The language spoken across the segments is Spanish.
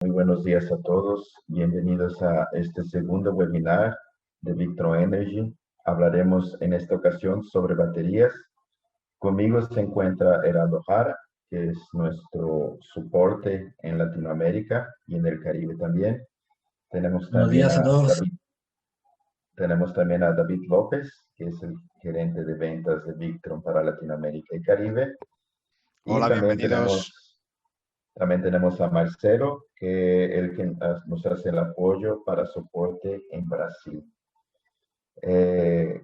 Muy buenos días a todos. Bienvenidos a este segundo webinar de Victron Energy. Hablaremos en esta ocasión sobre baterías. Conmigo se encuentra Heraldo Jara, que es nuestro soporte en Latinoamérica y en el Caribe también. Tenemos Buenos también días a a todos. David, tenemos también a David López, que es el gerente de ventas de Victron para Latinoamérica y Caribe. Y Hola, bienvenidos. también tenemos a Marcelo, que nos hace el apoyo para soporte en Brasil. Eh,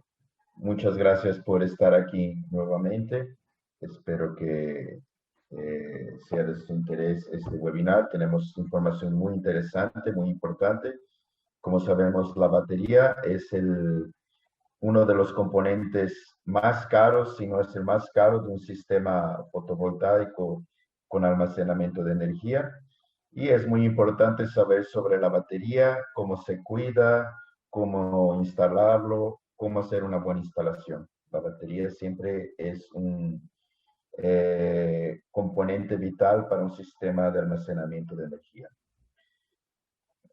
Muchas gracias por estar aquí nuevamente. Espero que sea de su interés este webinar. Tenemos información muy interesante, muy importante. Como sabemos, la batería es uno de los componentes más caros, si no es el más caro, de un sistema fotovoltaico con almacenamiento de energía. Y es muy importante saber sobre la batería, cómo se cuida, cómo instalarlo, cómo hacer una buena instalación. La batería siempre es un componente vital para un sistema de almacenamiento de energía.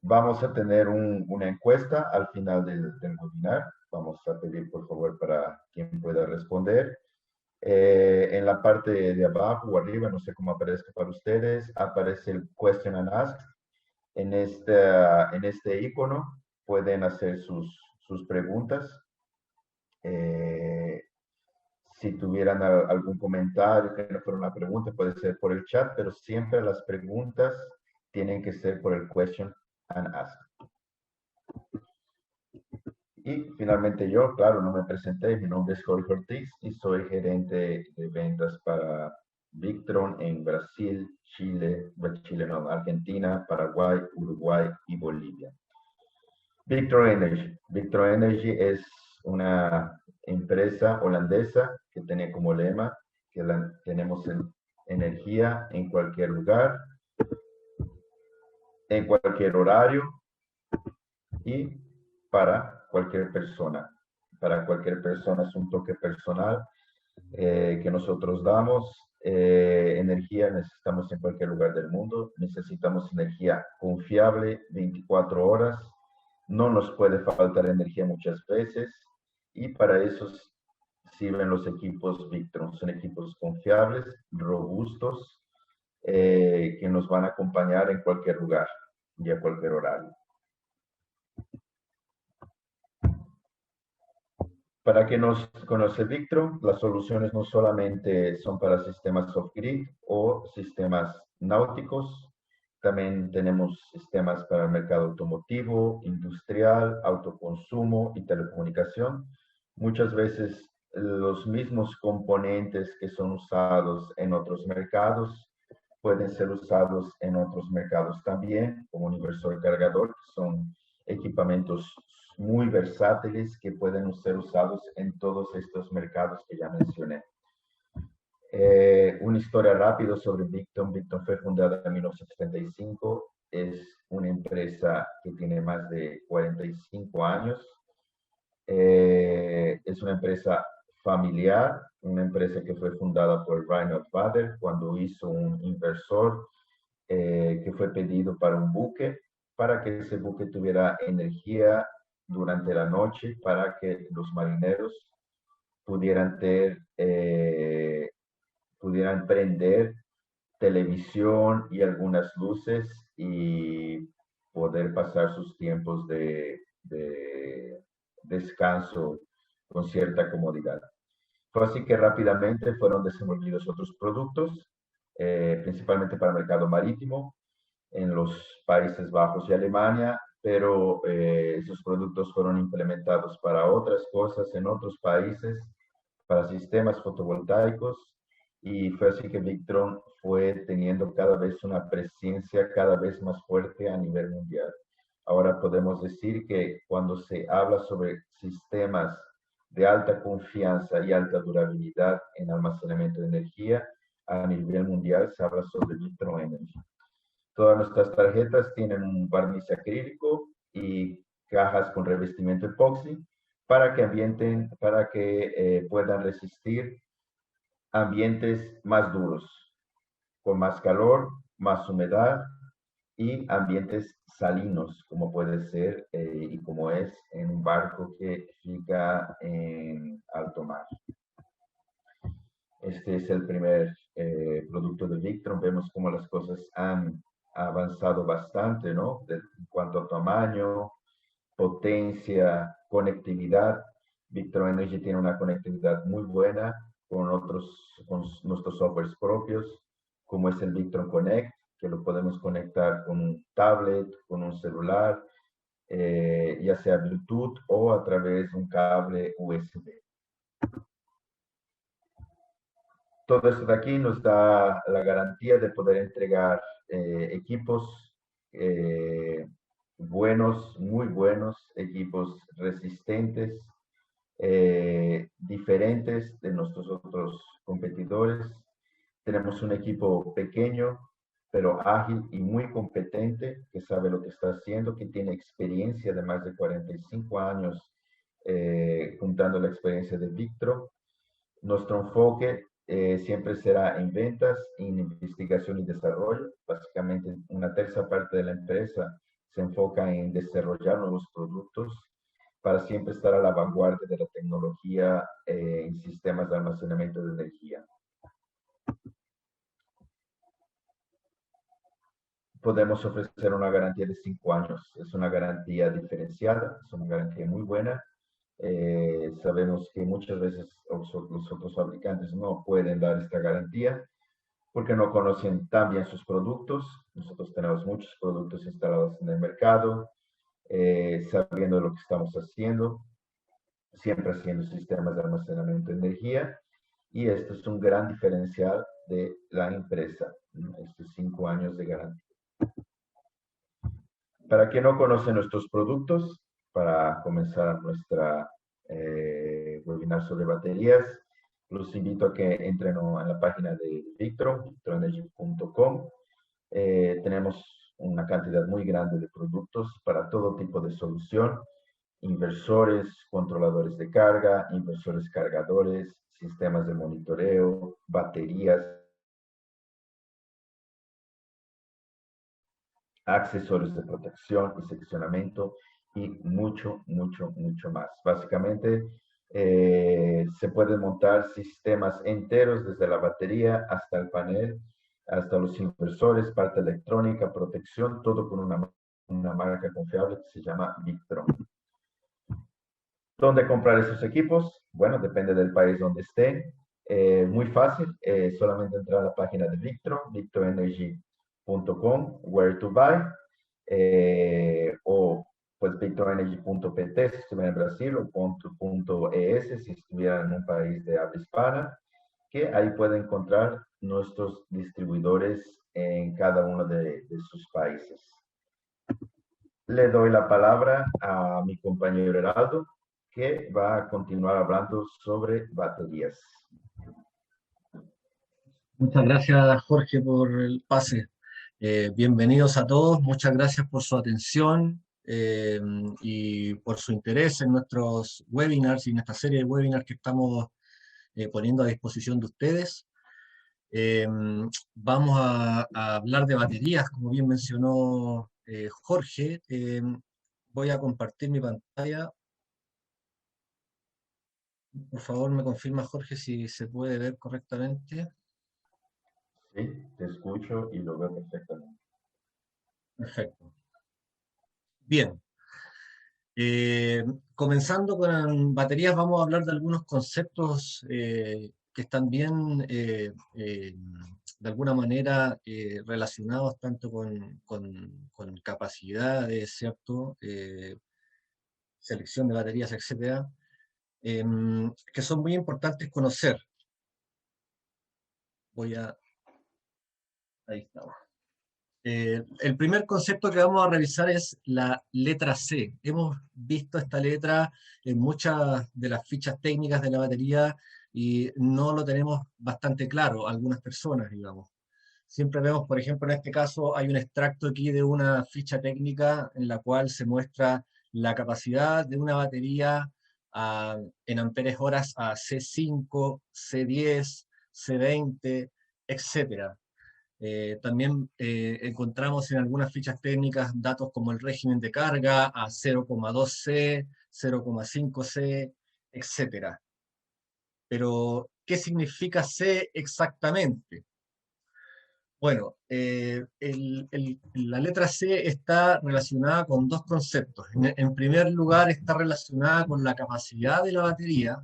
Vamos a tener una encuesta al final del webinar. Vamos a pedir, por favor, para quien pueda responder. En la parte de abajo o arriba, no sé cómo aparezca para ustedes, aparece el Question and Ask. En este icono pueden hacer sus preguntas. Si tuvieran algún comentario que no fuera una pregunta, puede ser por el chat, pero siempre las preguntas tienen que ser por el Question and Ask. Y finalmente yo, claro, no me presenté, mi nombre es Jorge Ortiz y soy gerente de ventas para Victron en Brasil, Argentina, Paraguay, Uruguay y Bolivia. Victron Energy. Victron Energy es una empresa holandesa que tiene como lema que tenemos energía en cualquier lugar, en cualquier horario y para cualquier persona. Para cualquier persona es un toque personal que nosotros damos. Energía necesitamos en cualquier lugar del mundo. Necesitamos energía confiable 24 horas. No nos puede faltar energía muchas veces y para eso sirven los equipos Victron. Son equipos confiables, robustos, que nos van a acompañar en cualquier lugar y a cualquier horario. Para que nos conoce Victron, las soluciones no solamente son para sistemas off-grid o sistemas náuticos, también tenemos sistemas para el mercado automotivo, industrial, autoconsumo y telecomunicación. Muchas veces los mismos componentes que son usados en otros mercados pueden ser usados en otros mercados también, como un inversor cargador, que son equipamientos muy versátiles que pueden ser usados en todos estos mercados que ya mencioné. Una historia rápida sobre Victron. Victron fue fundada en 1975. Es una empresa que tiene más de 45 años. Es una empresa familiar, una empresa que fue fundada por Reinhard Bader cuando hizo un inversor que fue pedido para un buque, para que ese buque tuviera energía durante la noche, para que los marineros pudieran pudieran prender televisión y algunas luces y poder pasar sus tiempos de descanso con cierta comodidad. Fue así que rápidamente fueron desenvolvidos otros productos, principalmente para el mercado marítimo, en los Países Bajos y Alemania, pero esos productos fueron implementados para otras cosas en otros países, para sistemas fotovoltaicos, y fue así que Victron fue teniendo cada vez una presencia cada vez más fuerte a nivel mundial. Ahora podemos decir que cuando se habla sobre sistemas de alta confianza y alta durabilidad en almacenamiento de energía, a nivel mundial se habla sobre Victron Energy. Todas nuestras tarjetas tienen un barniz acrílico y cajas con revestimiento epoxi para que puedan resistir ambientes más duros, con más calor, más humedad y ambientes salinos, como puede ser y como es en un barco que fica en alto mar. Este es el primer producto de Victron. Vemos cómo las cosas han avanzado bastante, ¿no? En cuanto a tamaño, potencia, conectividad. Victron Energy tiene una conectividad muy buena con nuestros softwares propios, como es el Victron Connect, que lo podemos conectar con un tablet, con un celular, ya sea Bluetooth o a través de un cable USB. Todo esto de aquí nos da la garantía de poder entregar equipos eh, buenos, muy buenos, equipos resistentes, diferentes de nuestros otros competidores. Tenemos un equipo pequeño, pero ágil y muy competente, que sabe lo que está haciendo, que tiene experiencia de más de 45 años, juntando la experiencia de Victron. Nuestro enfoque siempre será en ventas, en investigación y desarrollo. Básicamente, una tercera parte de la empresa se enfoca en desarrollar nuevos productos para siempre estar a la vanguardia de la tecnología en sistemas de almacenamiento de energía. Podemos ofrecer una garantía de 5 años. Es una garantía diferenciada, es una garantía muy buena. Sabemos que muchas veces los otros fabricantes no pueden dar esta garantía porque no conocen tan bien sus productos. Nosotros tenemos muchos productos instalados en el mercado, sabiendo lo que estamos haciendo, siempre haciendo sistemas de almacenamiento de energía, y esto es un gran diferencial de la empresa, ¿no? Estos 5 años de garantía. Para quien no conoce nuestros productos, para comenzar nuestra webinar sobre baterías, los invito a que entren en la página de Victron, victronenergy.com. Tenemos una cantidad muy grande de productos para todo tipo de solución: inversores, controladores de carga, inversores cargadores, sistemas de monitoreo, baterías, accesorios de protección y seccionamiento y mucho, mucho, mucho más. Básicamente, se pueden montar sistemas enteros desde la batería hasta el panel, hasta los inversores, parte electrónica, protección, todo con una marca confiable que se llama Victron. ¿Dónde comprar esos equipos? Bueno, depende del país donde estén. Muy fácil, solamente entrar a la página de Victron, victronenergy.com, where to buy, o pues victronenergy.pt si estuviera en Brasil, o .es si estuviera en un país de habla hispana, que ahí puede encontrar nuestros distribuidores en cada uno de sus países. Le doy la palabra a mi compañero Heraldo, que va a continuar hablando sobre baterías. Muchas gracias, Jorge, por el pase. Bienvenidos a todos, muchas gracias por su atención y por su interés en nuestros webinars y en esta serie de webinars que estamos poniendo a disposición de ustedes. Eh, Vamos a hablar de baterías, como bien mencionó Jorge. Voy a compartir mi pantalla. Por favor, me confirma, Jorge, si se puede ver correctamente. Sí, te escucho y lo veo perfectamente. Perfecto. Bien. Eh, Comenzando con baterías, vamos a hablar de algunos conceptos que están bien, de alguna manera, relacionados tanto con capacidades, ¿cierto? Selección de baterías, etcétera, que son muy importantes conocer. Ahí estamos. El primer concepto que vamos a revisar es la letra C. Hemos visto esta letra en muchas de las fichas técnicas de la batería y no lo tenemos bastante claro, algunas personas, digamos. Siempre vemos, por ejemplo, en este caso hay un extracto aquí de una ficha técnica en la cual se muestra la capacidad de una batería en amperes horas a C5, C10, C20, etcétera. También encontramos en algunas fichas técnicas datos como el régimen de carga a 0,2C, 0,5C, etcétera. Pero, ¿qué significa C exactamente? Bueno, la letra C está relacionada con dos conceptos. En primer lugar, está relacionada con la capacidad de la batería,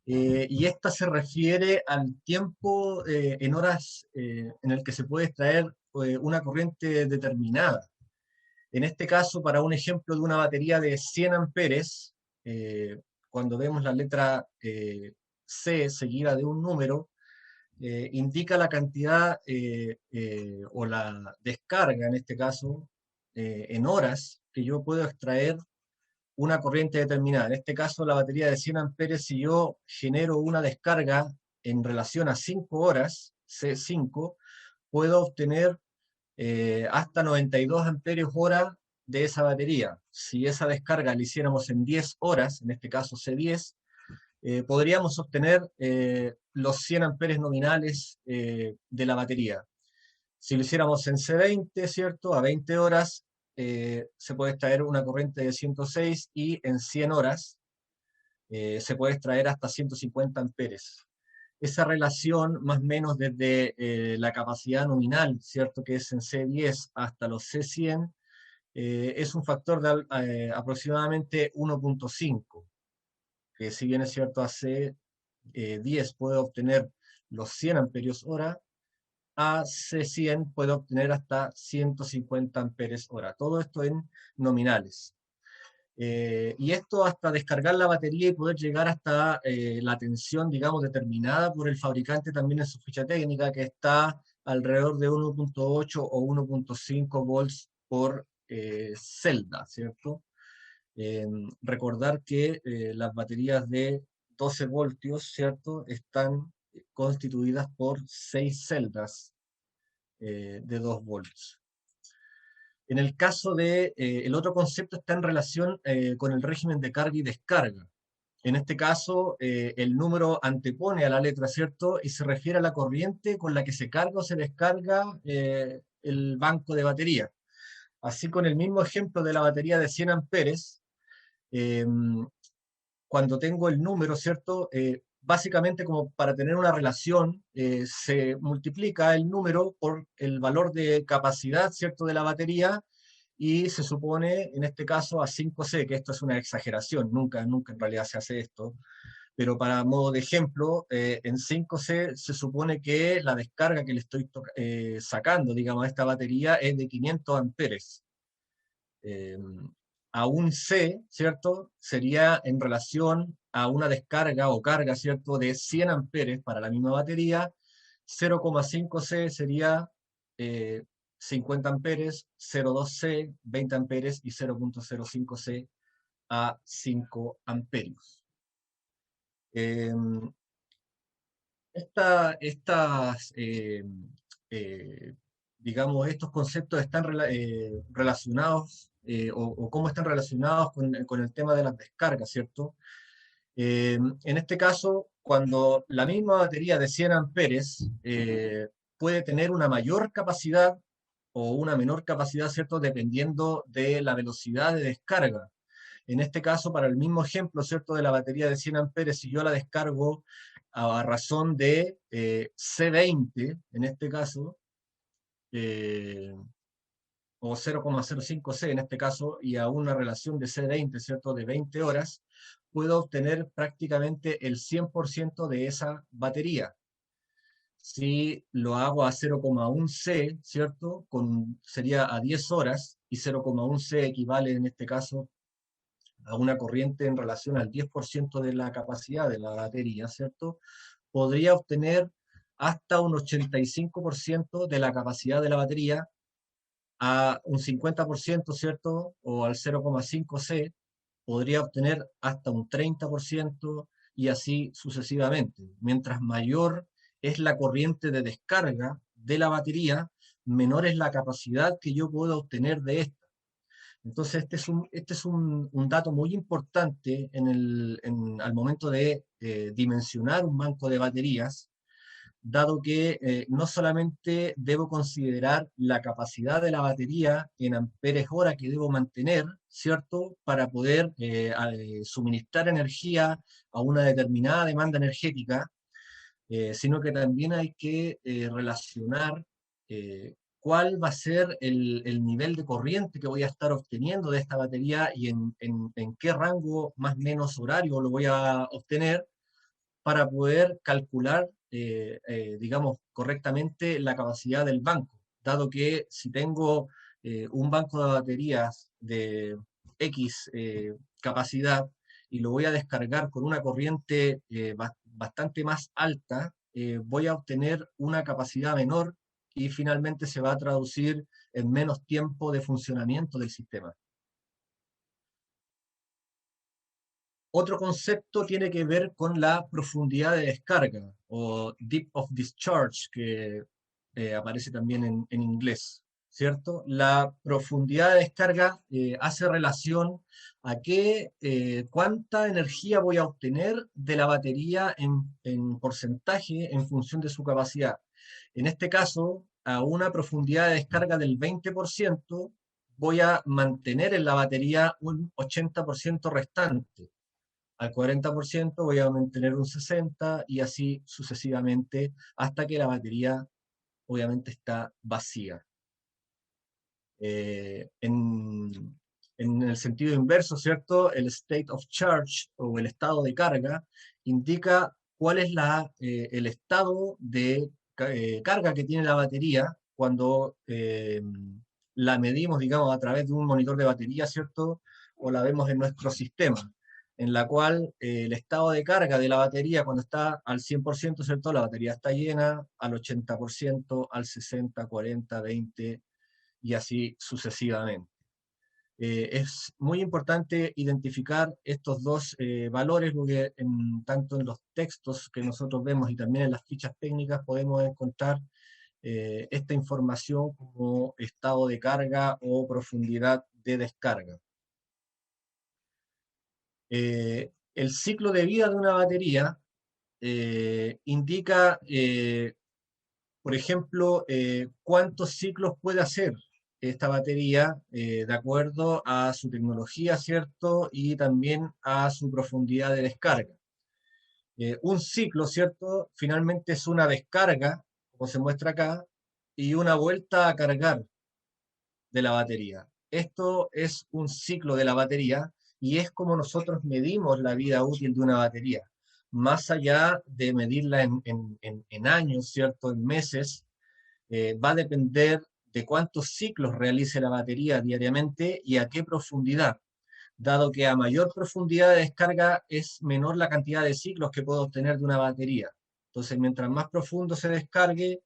y esta se refiere al tiempo en horas en el que se puede extraer una corriente determinada. En este caso, para un ejemplo de una batería de 100 amperes, cuando vemos la letra C seguida de un número, indica la cantidad o la descarga, en este caso, en horas que yo puedo extraer una corriente determinada. En este caso, la batería de 100 amperes, si yo genero una descarga en relación a 5 horas, C5, puedo obtener hasta 92 amperios hora de esa batería. Si esa descarga la hiciéramos en 10 horas, en este caso C10, podríamos obtener los 100 amperes nominales de la batería. Si lo hiciéramos en C20, ¿cierto? A 20 horas, se puede extraer una corriente de 106 y en 100 horas se puede extraer hasta 150 amperes. Esa relación, más o menos desde la capacidad nominal, ¿cierto? Que es en C10 hasta los C100, es un factor de aproximadamente 1,5, que si bien es cierto a C10 puede obtener los 100 amperios hora, a C100 puede obtener hasta 150 amperes hora. Todo esto en nominales. Y esto hasta descargar la batería y poder llegar hasta la tensión, digamos, determinada por el fabricante también en su ficha técnica, que está alrededor de 1,8 o 1,5 volts por celda, ¿cierto? Recordar que las baterías de 12 voltios, ¿cierto?, están constituidas por 6 celdas de 2 volts. En el caso de, el otro concepto está en relación con el régimen de carga y descarga. En este caso, el número antepone a la letra, ¿cierto? Y se refiere a la corriente con la que se carga o se descarga el banco de batería. Así, con el mismo ejemplo de la batería de 100 amperes, eh, cuando tengo el número, ¿cierto? Básicamente, como para tener una relación, se multiplica el número por el valor de capacidad, ¿cierto?, de la batería, y se supone, en este caso, a 5C, que esto es una exageración, nunca en realidad se hace esto, pero para modo de ejemplo, en 5C se supone que la descarga que le estoy sacando, digamos, a esta batería es de 500 amperes. Eh, a un C, ¿cierto? Sería en relación a una descarga o carga, ¿cierto?, de 100 amperes para la misma batería. 0,5C sería 50 amperes, 0,2C, 20 amperes y 0,05C a 5 amperios. Eh, estas, digamos, estos conceptos están relacionados, o cómo están relacionados con el tema de las descargas, ¿cierto? En este caso, cuando la misma batería de 100 amperes puede tener una mayor capacidad o una menor capacidad, ¿cierto?, dependiendo de la velocidad de descarga. En este caso, para el mismo ejemplo, ¿cierto?, de la batería de 100 amperes, si yo la descargo a razón de C20, en este caso, eh, o 0,05C en este caso, y a una relación de C20, ¿cierto?, de 20 horas, puedo obtener prácticamente el 100% de esa batería. Si lo hago a 0,1C, ¿cierto?, sería a 10 horas, y 0,1C equivale en este caso a una corriente en relación al 10% de la capacidad de la batería, ¿cierto? Podría obtener hasta un 85% de la capacidad de la batería, a un 50%, ¿cierto? O al 0,5C, podría obtener hasta un 30% y así sucesivamente. Mientras mayor es la corriente de descarga de la batería, menor es la capacidad que yo puedo obtener de esta. Entonces, este es un dato muy importante al momento de dimensionar un banco de baterías, dado que no solamente debo considerar la capacidad de la batería en amperes hora que debo mantener, ¿cierto? Para poder suministrar energía a una determinada demanda energética, sino que también hay que relacionar cuál va a ser el nivel de corriente que voy a estar obteniendo de esta batería y en qué rango más o menos horario lo voy a obtener para poder calcular, digamos, correctamente la capacidad del banco, dado que si tengo un banco de baterías de X capacidad y lo voy a descargar con una corriente bastante más alta, voy a obtener una capacidad menor y finalmente se va a traducir en menos tiempo de funcionamiento del sistema. Otro concepto tiene que ver con la profundidad de descarga o deep of discharge, que aparece también en inglés, ¿cierto? La profundidad de descarga hace relación a cuánta energía voy a obtener de la batería en porcentaje en función de su capacidad. En este caso, a una profundidad de descarga del 20%, voy a mantener en la batería un 80% restante. Al 40% voy a mantener un 60% y así sucesivamente hasta que la batería obviamente está vacía. En el sentido inverso, ¿cierto? El state of charge o el estado de carga indica cuál es el estado de carga que tiene la batería cuando la medimos, digamos, a través de un monitor de batería, ¿cierto? O la vemos en nuestro sistema, en la cual el estado de carga de la batería cuando está al 100%, ¿cierto? La batería está llena, al 80%, al 60%, 40%, 20%, y así sucesivamente. Es muy importante identificar estos dos valores porque tanto en los textos que nosotros vemos y también en las fichas técnicas podemos encontrar esta información como estado de carga o profundidad de descarga. El ciclo de vida de una batería indica, por ejemplo, cuántos ciclos puede hacer esta batería de acuerdo a su tecnología, ¿cierto? Y también a su profundidad de descarga. Un ciclo, ¿cierto? Finalmente es una descarga, como se muestra acá, y una vuelta a cargar de la batería. Esto es un ciclo de la batería y es como nosotros medimos la vida útil de una batería. Más allá de medirla en años, ¿cierto? En meses, va a depender de cuántos ciclos realice la batería diariamente y a qué profundidad, dado que a mayor profundidad de descarga es menor la cantidad de ciclos que puedo obtener de una batería. Entonces, mientras más profundo se descargue,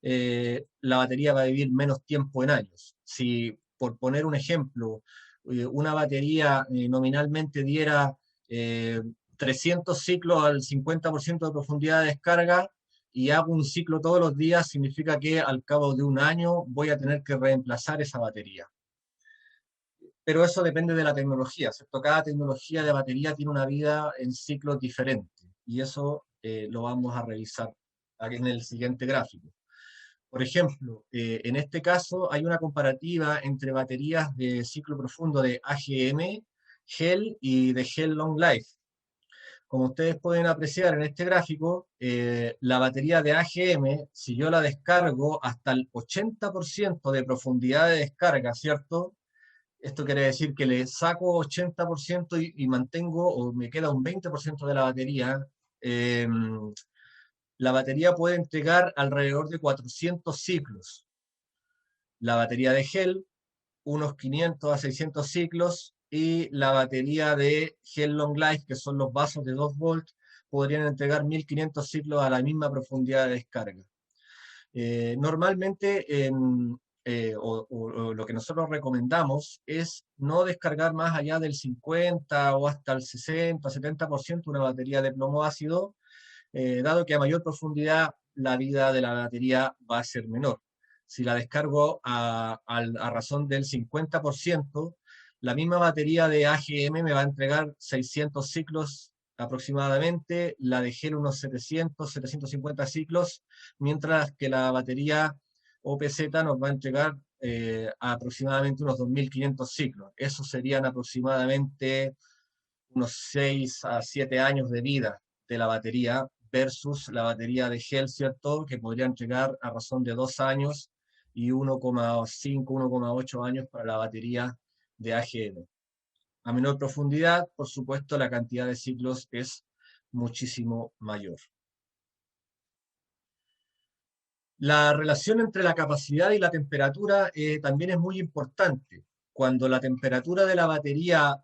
la batería va a vivir menos tiempo en años. Si, por poner un ejemplo, una batería nominalmente diera 300 ciclos al 50% de profundidad de descarga, y hago un ciclo todos los días, significa que al cabo de un año voy a tener que reemplazar esa batería. Pero eso depende de la tecnología, ¿cierto? Cada tecnología de batería tiene una vida en ciclos diferentes, y eso lo vamos a revisar aquí en el siguiente gráfico. Por ejemplo, en este caso hay una comparativa entre baterías de ciclo profundo de AGM, GEL y de GEL Long Life. Como ustedes pueden apreciar en este gráfico, la batería de AGM, si yo la descargo hasta el 80% de profundidad de descarga, ¿cierto? Esto quiere decir que le saco 80% y mantengo, o me queda un 20% de la batería. La batería puede entregar alrededor de 400 ciclos. La batería de gel, unos 500 a 600 ciclos, y la batería de gel long life, que son los vasos de 2 volts, podrían entregar 1500 ciclos a la misma profundidad de descarga. Normalmente, o lo que nosotros recomendamos es no descargar más allá del 50 o hasta el 60, 70% una batería de plomo ácido, dado que a mayor profundidad la vida de la batería va a ser menor. Si la descargo a razón del 50%, la misma batería de AGM me va a entregar 600 ciclos aproximadamente, la de gel unos 700, 750 ciclos, mientras que la batería OPZ nos va a entregar aproximadamente unos 2500 ciclos. Esos serían aproximadamente unos 6 a 7 años de vida de la batería versus la batería de gel, ¿cierto? Que podría entregar a razón de 2 años y 1,5, 1,8 años para la batería de AGM. A menor profundidad, por supuesto, la cantidad de ciclos es muchísimo mayor. La relación entre la capacidad y la temperatura también es muy importante. Cuando la temperatura de la batería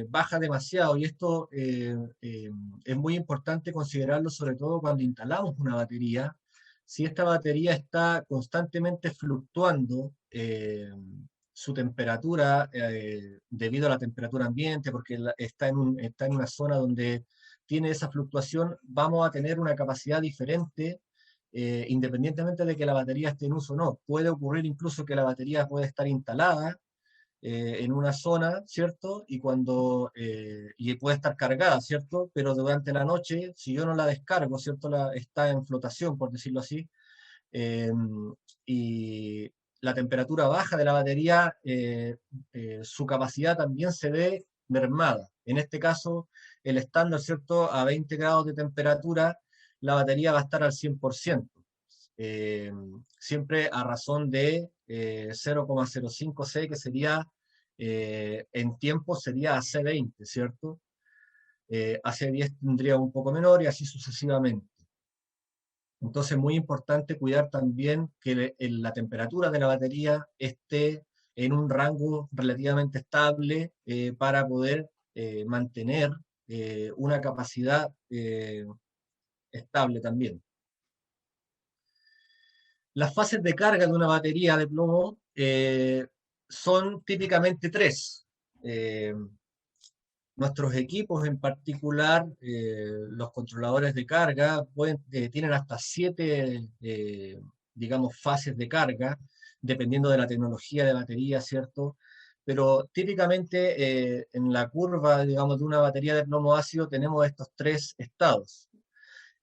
baja demasiado, y esto es muy importante considerarlo sobre todo cuando instalamos una batería, si esta batería está constantemente fluctuando su temperatura debido a la temperatura ambiente, porque está en una zona donde tiene esa fluctuación, vamos a tener una capacidad diferente independientemente de que la batería esté en uso o no. Puede ocurrir incluso que la batería puede estar instalada en una zona, ¿cierto? Y puede estar cargada, ¿cierto? Pero durante la noche, si yo no la descargo, ¿cierto? Está en flotación, por decirlo así, eh, y la temperatura baja de la batería, su capacidad también se ve mermada. En este caso, el estándar, ¿cierto? A 20 grados de temperatura, la batería va a estar al 100%. Siempre a razón de 0,05 C, que sería, en tiempo sería AC20, ¿cierto? AC10 tendría un poco menor y así sucesivamente. Entonces, muy importante cuidar también que la temperatura de la batería esté en un rango relativamente estable para poder mantener una capacidad estable también. Las fases de carga de una batería de plomo son típicamente tres. Nuestros equipos en particular, los controladores de carga, tienen hasta 7, digamos, fases de carga, dependiendo de la tecnología de batería, ¿cierto? Pero típicamente en la curva, digamos, de una batería de plomo ácido tenemos estos tres estados.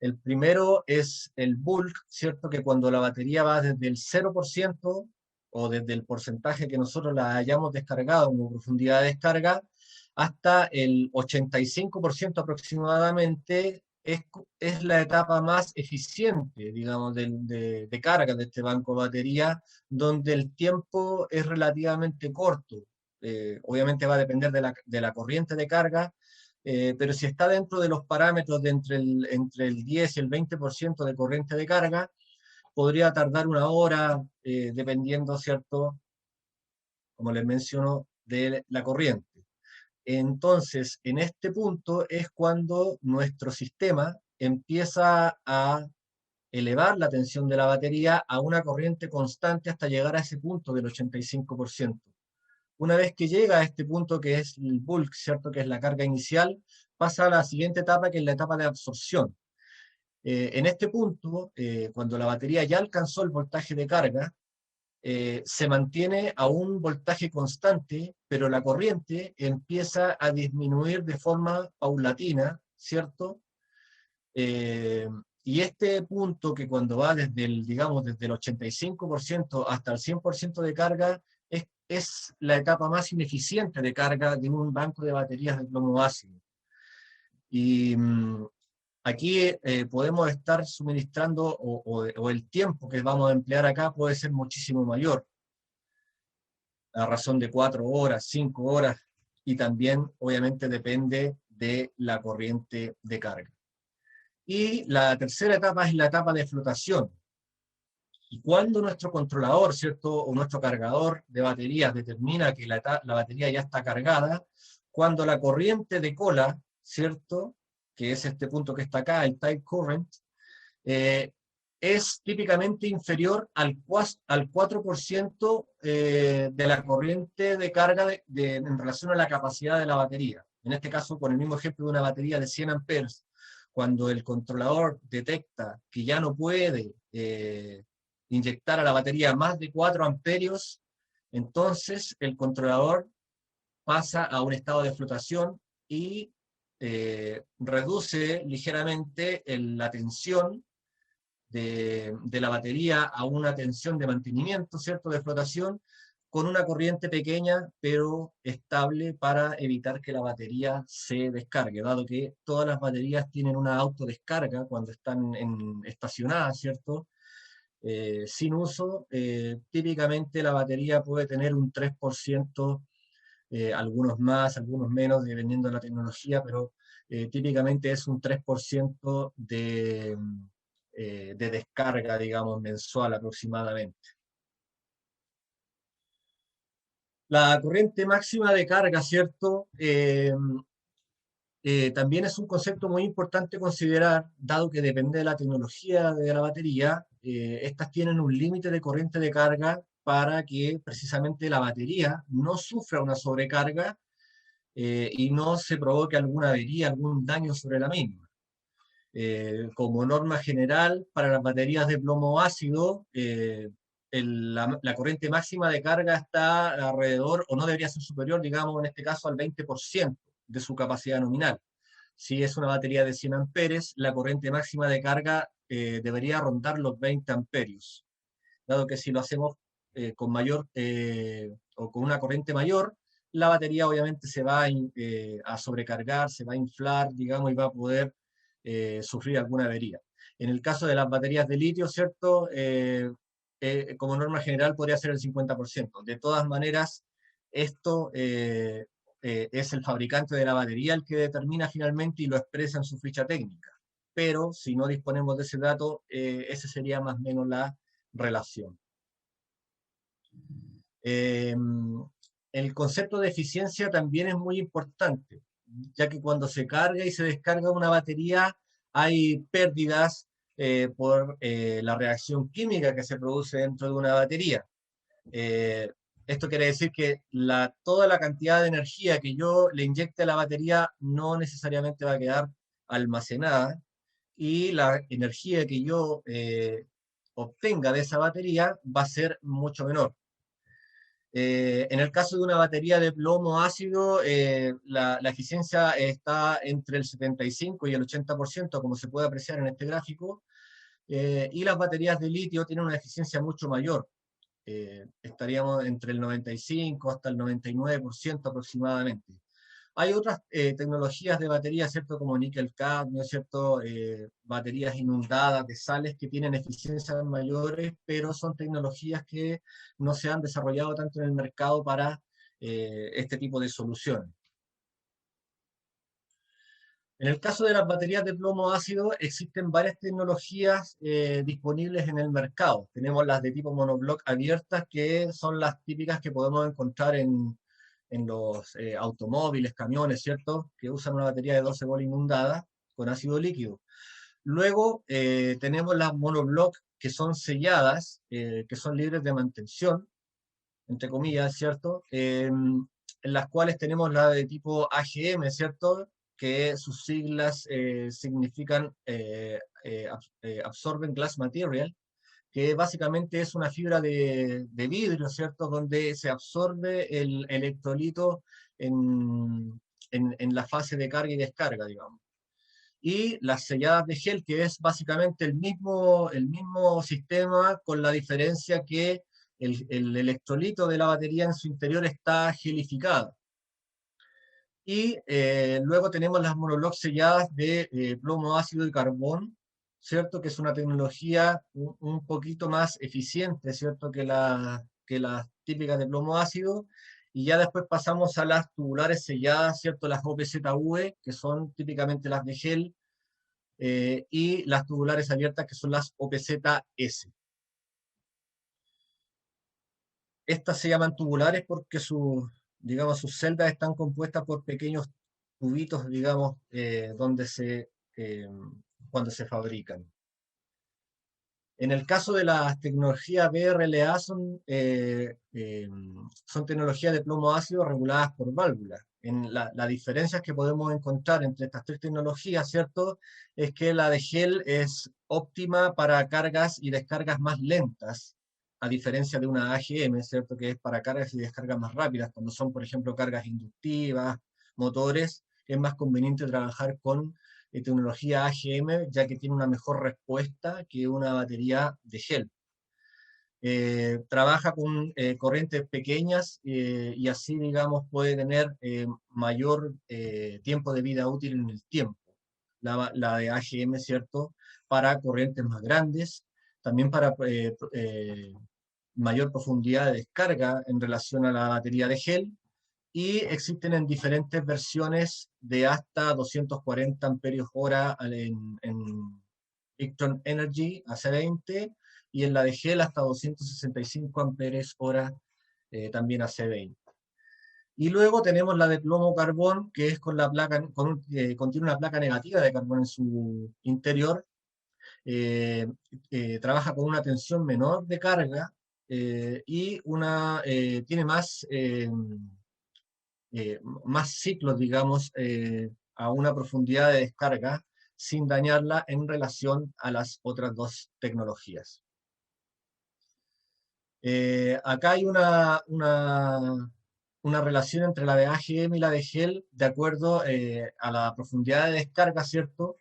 El primero es el bulk, ¿cierto? Que cuando la batería va desde el 0% o desde el porcentaje que nosotros la hayamos descargado como profundidad de descarga, hasta el 85% aproximadamente, es la etapa más eficiente, digamos, de carga de este banco de batería, donde el tiempo es relativamente corto. Obviamente va a depender de la corriente de carga, pero si está dentro de los parámetros de entre el 10 y el 20% de corriente de carga, podría tardar una hora, dependiendo, ¿cierto? Como les menciono, de la corriente. Entonces, en este punto es cuando nuestro sistema empieza a elevar la tensión de la batería a una corriente constante hasta llegar a ese punto del 85%. Una vez que llega a este punto que es el bulk, ¿cierto? Que es la carga inicial, pasa a la siguiente etapa, que es la etapa de absorción. En este punto, cuando la batería ya alcanzó el voltaje de carga, se mantiene a un voltaje constante, pero la corriente empieza a disminuir de forma paulatina, ¿cierto? Y este punto que cuando va desde el, digamos, desde el 85% hasta el 100% de carga, es la etapa más ineficiente de carga de un banco de baterías de plomo ácido. Y aquí podemos estar suministrando, o el tiempo que vamos a emplear acá puede ser muchísimo mayor, a razón de 4 horas, 5 horas, y también obviamente depende de la corriente de carga. Y la tercera etapa es la etapa de flotación. Y cuando nuestro controlador, ¿cierto? O nuestro cargador de baterías determina que la batería ya está cargada, cuando la corriente de cola, ¿cierto? Que es este punto que está acá, el tide current, es típicamente inferior al 4% de la corriente de carga en relación a la capacidad de la batería. En este caso, con el mismo ejemplo de una batería de 100 amperes, cuando el controlador detecta que ya no puede inyectar a la batería más de 4 amperios, entonces el controlador pasa a un estado de flotación y reduce ligeramente la tensión de la batería a una tensión de mantenimiento, ¿cierto?, de flotación, con una corriente pequeña pero estable para evitar que la batería se descargue, dado que todas las baterías tienen una autodescarga cuando están estacionadas, ¿cierto? Sin uso, típicamente la batería puede tener un 3%, algunos más, algunos menos, dependiendo de la tecnología, pero típicamente es un 3% de descarga, digamos, mensual aproximadamente. La corriente máxima de carga, ¿cierto? También es un concepto muy importante considerar, dado que depende de la tecnología de la batería, estas tienen un límite de corriente de carga para que precisamente la batería no sufra una sobrecarga y no se provoque alguna avería, algún daño sobre la misma. Como norma general, para las baterías de plomo ácido, la corriente máxima de carga está alrededor, o no debería ser superior, digamos, en este caso, al 20% de su capacidad nominal. Si es una batería de 100 amperes, la corriente máxima de carga debería rondar los 20 amperios, dado que si lo hacemos con mayor o con una corriente mayor, la batería obviamente se va a sobrecargar, se va a inflar, digamos, y va a poder sufrir alguna avería. En el caso de las baterías de litio, ¿cierto? Como norma general podría ser el 50%. De todas maneras, esto es el fabricante de la batería el que determina finalmente y lo expresa en su ficha técnica. Pero si no disponemos de ese dato, esa sería más o menos la relación. El concepto de eficiencia también es muy importante, ya que cuando se carga y se descarga una batería hay pérdidas por la reacción química que se produce dentro de una batería. Esto quiere decir que toda la cantidad de energía que yo le inyecte a la batería no necesariamente va a quedar almacenada, y la energía que yo obtenga de esa batería va a ser mucho menor. En el caso de una batería de plomo ácido, la eficiencia está entre el 75 y el 80%, como se puede apreciar en este gráfico, y las baterías de litio tienen una eficiencia mucho mayor. Estaríamos entre el 95 hasta el 99% aproximadamente. Hay otras tecnologías de batería, ¿cierto? Como níquel cadmio, ¿cierto? Baterías inundadas de sales que tienen eficiencias mayores, pero son tecnologías que no se han desarrollado tanto en el mercado para este tipo de soluciones. En el caso de las baterías de plomo ácido, existen varias tecnologías disponibles en el mercado. Tenemos las de tipo monobloc abiertas, que son las típicas que podemos encontrar en los automóviles, camiones, ¿cierto? Que usan una batería de 12 volt inundada con ácido líquido. Luego tenemos las monobloc que son selladas, que son libres de mantención, entre comillas, ¿cierto? En las cuales tenemos la de tipo AGM, ¿cierto? Que sus siglas significan Absorbent Glass Material, que básicamente es una fibra de vidrio, ¿cierto? Donde se absorbe el electrolito en la fase de carga y descarga, digamos. Y las selladas de gel, que es básicamente el mismo sistema, con la diferencia que el electrolito de la batería en su interior está gelificado. Y luego tenemos las monobloc selladas de plomo ácido y carbón, ¿cierto? Que es una tecnología un poquito más eficiente, ¿cierto? Que las típicas de plomo ácido. Y ya después pasamos a las tubulares selladas, ¿cierto? Las OPZV, que son típicamente las de gel, y las tubulares abiertas, que son las OPZS. Estas se llaman tubulares porque digamos, sus celdas están compuestas por pequeños tubitos, digamos, cuando se fabrican. En el caso de las tecnologías BRLA son tecnologías de plomo ácido reguladas por válvulas. La diferencia que podemos encontrar entre estas tres tecnologías, ¿cierto? Es que la de gel es óptima para cargas y descargas más lentas, a diferencia de una AGM, ¿cierto? Que es para cargas y descargas más rápidas, cuando son, por ejemplo, cargas inductivas, motores, es más conveniente trabajar con tecnología AGM, ya que tiene una mejor respuesta que una batería de gel. Trabaja con corrientes pequeñas y así, digamos, puede tener mayor tiempo de vida útil en el tiempo. La de AGM, ¿cierto? Para corrientes más grandes, también para mayor profundidad de descarga en relación a la batería de gel, y existen en diferentes versiones de hasta 240 amperios hora en Victron Energy AC20, y en la de gel hasta 265 amperes hora también AC20. Y luego tenemos la de plomo carbón, que es con la placa, contiene una placa negativa de carbón en su interior. eh, Trabaja con una tensión menor de carga y tiene más ciclos, digamos, a una profundidad de descarga sin dañarla en relación a las otras dos tecnologías. Acá hay una relación entre la de AGM y la de gel de acuerdo a la profundidad de descarga, ¿cierto?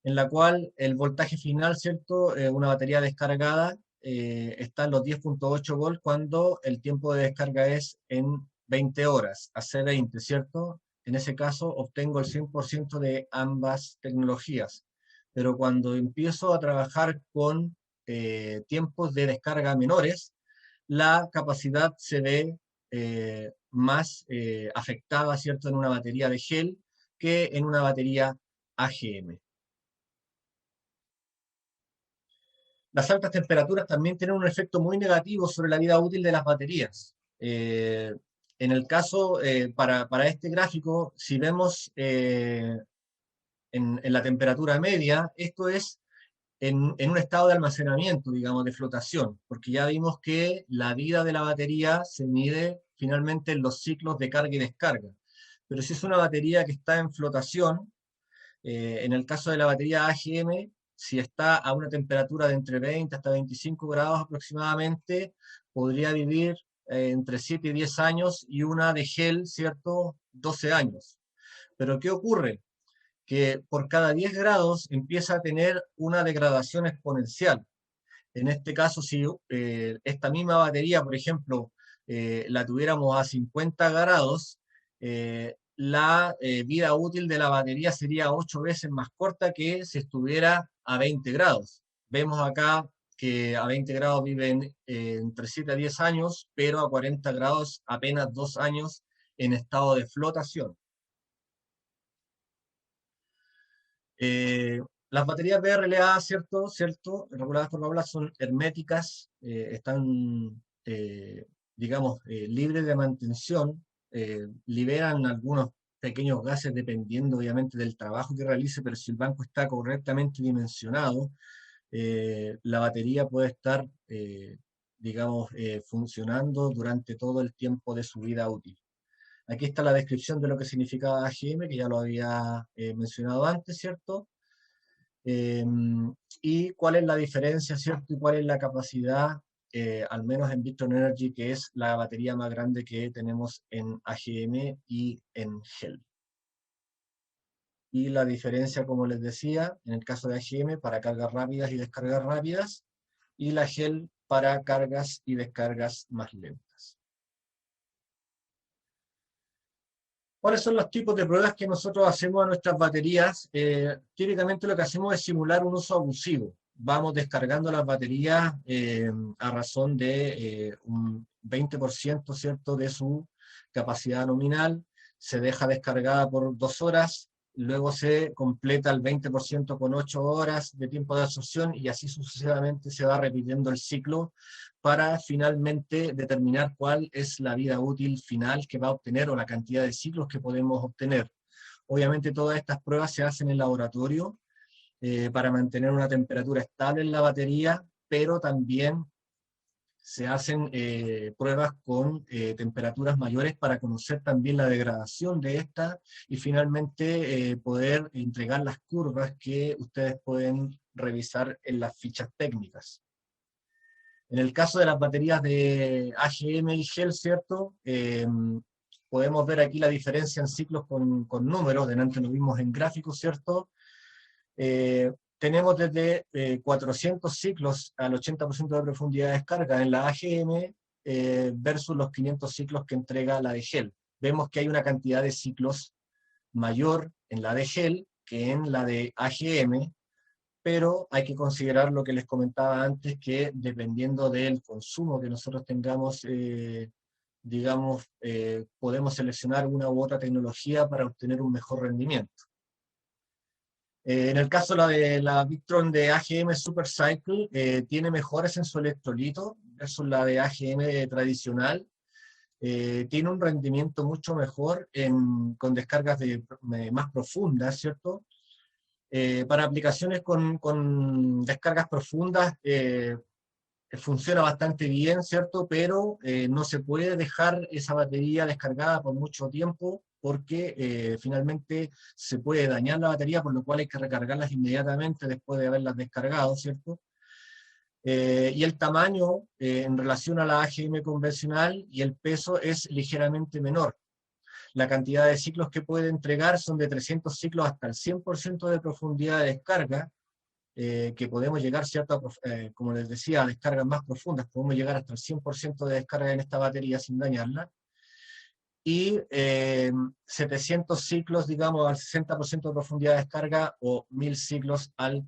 En la cual el voltaje final, ¿cierto? Una batería descargada está en los 10.8 volts cuando el tiempo de descarga es en 20 horas, a C20, ¿cierto? En ese caso obtengo el 100% de ambas tecnologías. Pero cuando empiezo a trabajar con tiempos de descarga menores, la capacidad se ve más afectada, ¿cierto? En una batería de gel que en una batería AGM. Las altas temperaturas también tienen un efecto muy negativo sobre la vida útil de las baterías. En el caso, para este gráfico, si vemos en la temperatura media, esto es en un estado de almacenamiento, digamos, de flotación, porque ya vimos que la vida de la batería se mide finalmente en los ciclos de carga y descarga. Pero si es una batería que está en flotación, en el caso de la batería AGM, si está a una temperatura de entre 20 hasta 25 grados aproximadamente, podría vivir entre 7 y 10 años, y una de gel, ¿cierto? 12 años. Pero ¿qué ocurre? Que por cada 10 grados empieza a tener una degradación exponencial. En este caso, si esta misma batería, por ejemplo, la tuviéramos a 50 grados, la vida útil de la batería sería 8 veces más corta que si estuviera a 20 grados. Vemos acá que a 20 grados viven entre 7 a 10 años, pero a 40 grados apenas 2 años en estado de flotación. Eh, las baterías BRLA, ¿cierto? Reguladas por Babla, son herméticas, están, digamos, libres de mantención, liberan algunos pequeños gases dependiendo obviamente del trabajo que realice, pero si el banco está correctamente dimensionado, la batería puede estar, digamos, funcionando durante todo el tiempo de su vida útil. Aquí está la descripción de lo que significaba AGM, que ya lo había mencionado antes, ¿cierto? Eh, y cuál es la diferencia, ¿cierto? Y cuál es la capacidad, al menos en Victron Energy, que es la batería más grande que tenemos en AGM y en gel. Y la diferencia, como les decía, en el caso de AGM, para cargas rápidas y descargas rápidas, y la gel para cargas y descargas más lentas. ¿Cuáles son los tipos de pruebas que nosotros hacemos a nuestras baterías? Típicamente lo que hacemos es simular un uso abusivo. Vamos descargando las baterías a razón de un 20%, ¿cierto?, de su capacidad nominal. Se deja descargada por 2 horas, luego se completa el 20% con 8 horas de tiempo de absorción, y así sucesivamente se va repitiendo el ciclo para finalmente determinar cuál es la vida útil final que va a obtener, o la cantidad de ciclos que podemos obtener. Obviamente todas estas pruebas se hacen en laboratorio para mantener una temperatura estable en la batería, pero también se hacen pruebas con temperaturas mayores para conocer también la degradación de esta, y finalmente poder entregar las curvas que ustedes pueden revisar en las fichas técnicas. En el caso de las baterías de AGM y gel, ¿cierto? podemos ver aquí la diferencia en ciclos con números, delante lo vimos en gráficos, ¿cierto? Tenemos desde 400 ciclos al 80% de profundidad de descarga en la AGM versus los 500 ciclos que entrega la de GEL. Vemos que hay una cantidad de ciclos mayor en la de GEL que en la de AGM, pero hay que considerar lo que les comentaba antes, que dependiendo del consumo que nosotros tengamos, digamos, podemos seleccionar una u otra tecnología para obtener un mejor rendimiento. En el caso de la Victron de AGM Supercycle, tiene mejoras en su electrolito versus la de AGM tradicional. Tiene un rendimiento mucho mejor con descargas más profundas, ¿cierto? Para aplicaciones con descargas profundas funciona bastante bien, ¿cierto? Pero no se puede dejar esa batería descargada por mucho tiempo porque finalmente se puede dañar la batería, por lo cual hay que recargarlas inmediatamente después de haberlas descargado, ¿cierto? Y el tamaño en relación a la AGM convencional y el peso es ligeramente menor. La cantidad de ciclos que puede entregar son de 300 ciclos hasta el 100% de profundidad de descarga, que podemos llegar, ¿cierto? Como les decía, a descargas más profundas, podemos llegar hasta el 100% de descarga en esta batería sin dañarla. Y 700 ciclos, digamos, al 60% de profundidad de descarga, o 1000 ciclos al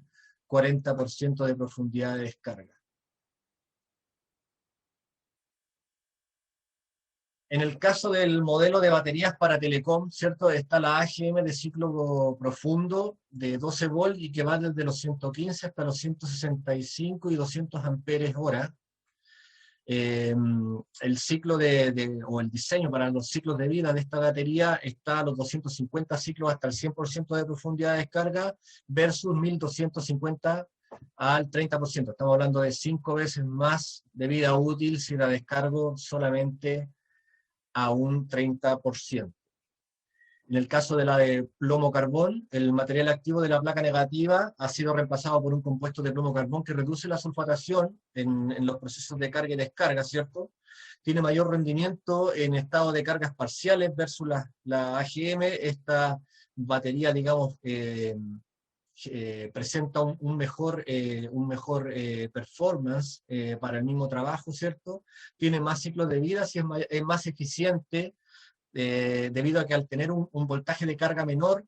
40% de profundidad de descarga. En el caso del modelo de baterías para telecom, ¿cierto? Está la AGM de ciclo profundo de 12 volts y que va desde los 115 hasta los 165 y 200 amperes hora. El ciclo o el diseño para los ciclos de vida de esta batería está a los 250 ciclos hasta el 100% de profundidad de descarga versus 1250 al 30%. Estamos hablando de 5 veces más de vida útil si la descargo solamente a un 30%. En el caso de la de plomo-carbón, el material activo de la placa negativa ha sido reemplazado por un compuesto de plomo-carbón que reduce la sulfatación en los procesos de carga y descarga, ¿cierto? Tiene mayor rendimiento en estado de cargas parciales versus la AGM. Esta batería, digamos, presenta un mejor performance para el mismo trabajo, ¿cierto? Tiene más ciclos de vida y es más eficiente, debido a que al tener un voltaje de carga menor,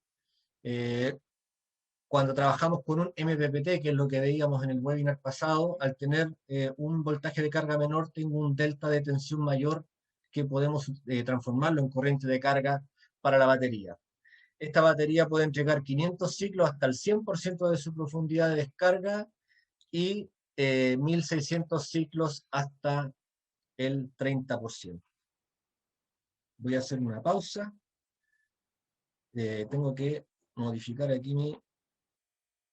cuando trabajamos con un MPPT, que es lo que veíamos en el webinar pasado, al tener un voltaje de carga menor, tengo un delta de tensión mayor que podemos transformarlo en corriente de carga para la batería. Esta batería puede entregar 500 ciclos hasta el 100% de su profundidad de descarga y 1600 ciclos hasta el 30%. Voy a hacer una pausa. Tengo que modificar aquí mi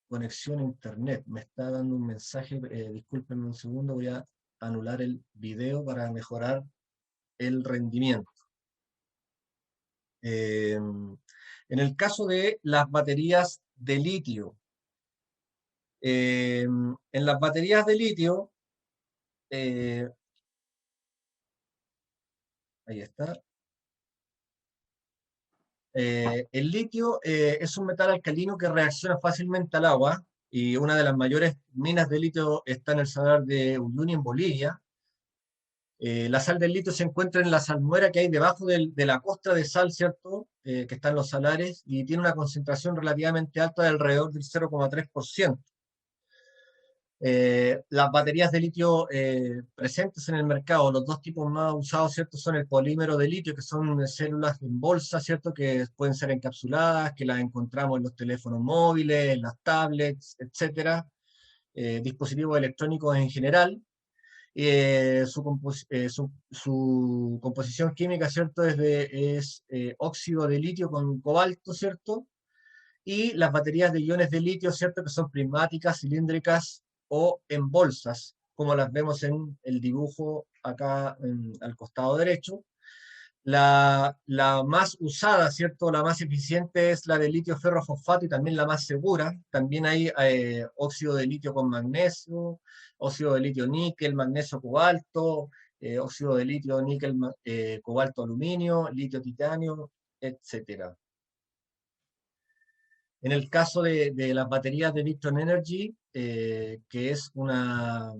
conexión a internet. Me está dando un mensaje, discúlpenme un segundo, voy a anular el video para mejorar el rendimiento. En el caso de las baterías de litio, en las baterías de litio, ahí está. El litio es un metal alcalino que reacciona fácilmente al agua, y una de las mayores minas de litio está en el salar de Uyuni, en Bolivia. La sal del litio se encuentra en la salmuera que hay debajo de la costra de sal, ¿cierto? Que está en los salares, y tiene una concentración relativamente alta de alrededor del 0,3%. Las baterías de litio presentes en el mercado, los dos tipos más usados, ¿cierto? Son el polímero de litio, que son células en bolsa, ¿cierto? Que pueden ser encapsuladas, que las encontramos en los teléfonos móviles, en las tablets, etcétera, dispositivos electrónicos en general. Su composición química, ¿cierto? Es óxido de litio con cobalto, ¿cierto? Y las baterías de iones de litio, ¿cierto? Que son prismáticas, cilíndricas o en bolsas, como las vemos en el dibujo acá al costado derecho. La más usada, ¿cierto? La más eficiente es la de litio ferrofosfato, y también la más segura. También hay óxido de litio con magnesio, óxido de litio níquel, magnesio cobalto, óxido de litio, níquel, cobalto, aluminio, litio, titanio, etcétera. En el caso de las baterías de Victron Energy, que es una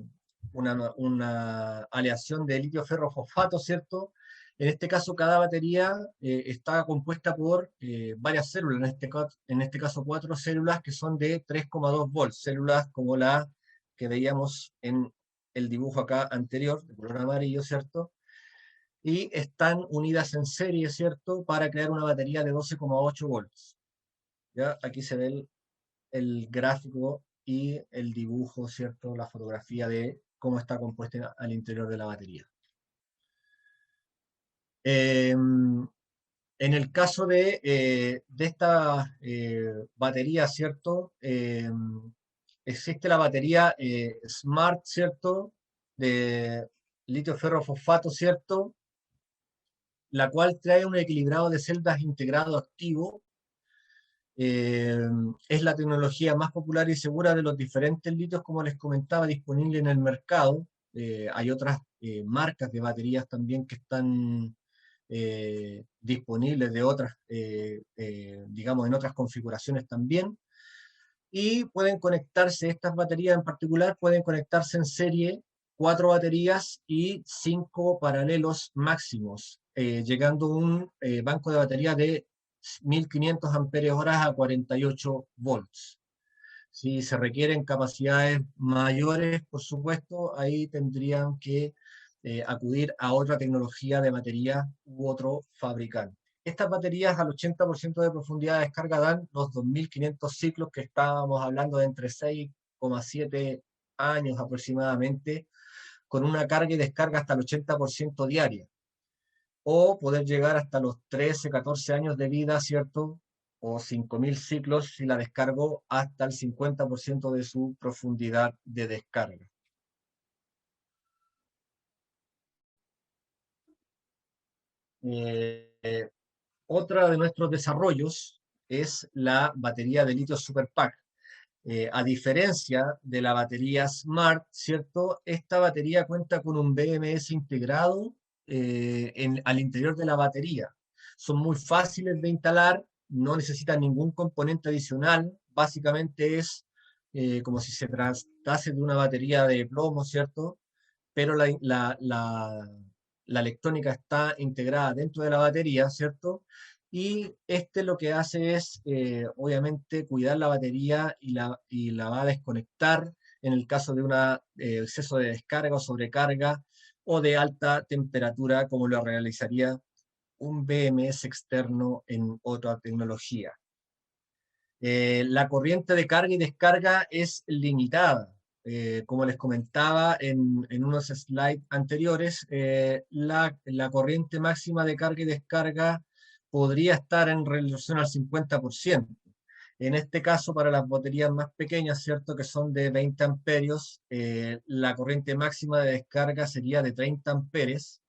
aleación de litio ferrofosfato, ¿cierto? En este caso, cada batería está compuesta por varias células, en este caso 4 células que son de 3,2 volts, células como la que veíamos en el dibujo acá anterior, de color amarillo, ¿cierto? Y están unidas en serie, ¿cierto?, para crear una batería de 12,8 volts. ¿Ya? Aquí se ve el gráfico y el dibujo, ¿cierto?, la fotografía de cómo está compuesta al interior de la batería. En el caso de esta batería, ¿cierto? Existe la batería Smart, ¿cierto? De litio ferrofosfato, ¿cierto? La cual trae un equilibrado de celdas integrado activo. Es la tecnología más popular y segura de los diferentes litios, como les comentaba, disponible en el mercado. Hay otras marcas de baterías también que están disponibles de otras, digamos, en otras configuraciones también. Y pueden conectarse, estas baterías en particular, pueden conectarse en serie 4 baterías y 5 paralelos máximos, llegando a un banco de batería de 1500 amperios hora a 48 volts. Si se requieren capacidades mayores, por supuesto, ahí tendrían que acudir a otra tecnología de batería u otro fabricante. Estas baterías al 80% de profundidad de descarga dan los 2500 ciclos que estábamos hablando de entre 6,7 años aproximadamente, con una carga y descarga hasta el 80% diaria, o poder llegar hasta los 13, 14 años de vida, ¿cierto? O 5000 ciclos si la descargo hasta el 50% de su profundidad de descarga. Otra de nuestros desarrollos es la batería de litio Super Pack. A diferencia de la batería Smart, ¿cierto? Esta batería cuenta con un BMS integrado al interior de la batería. Son muy fáciles de instalar, no necesitan ningún componente adicional, básicamente es como si se tratase de una batería de plomo, ¿cierto? Pero la electrónica está integrada dentro de la batería, ¿cierto? Y este lo que hace es, obviamente, cuidar la batería y la va a desconectar en el caso de un exceso de descarga o sobrecarga o de alta temperatura, como lo realizaría un BMS externo en otra tecnología. La corriente de carga y descarga es limitada. Como les comentaba en unos slides anteriores, la corriente máxima de carga y descarga podría estar en relación al 50%. En este caso, para las baterías más pequeñas, ¿cierto?, que son de 20 amperios, la corriente máxima de descarga sería de 30 amperes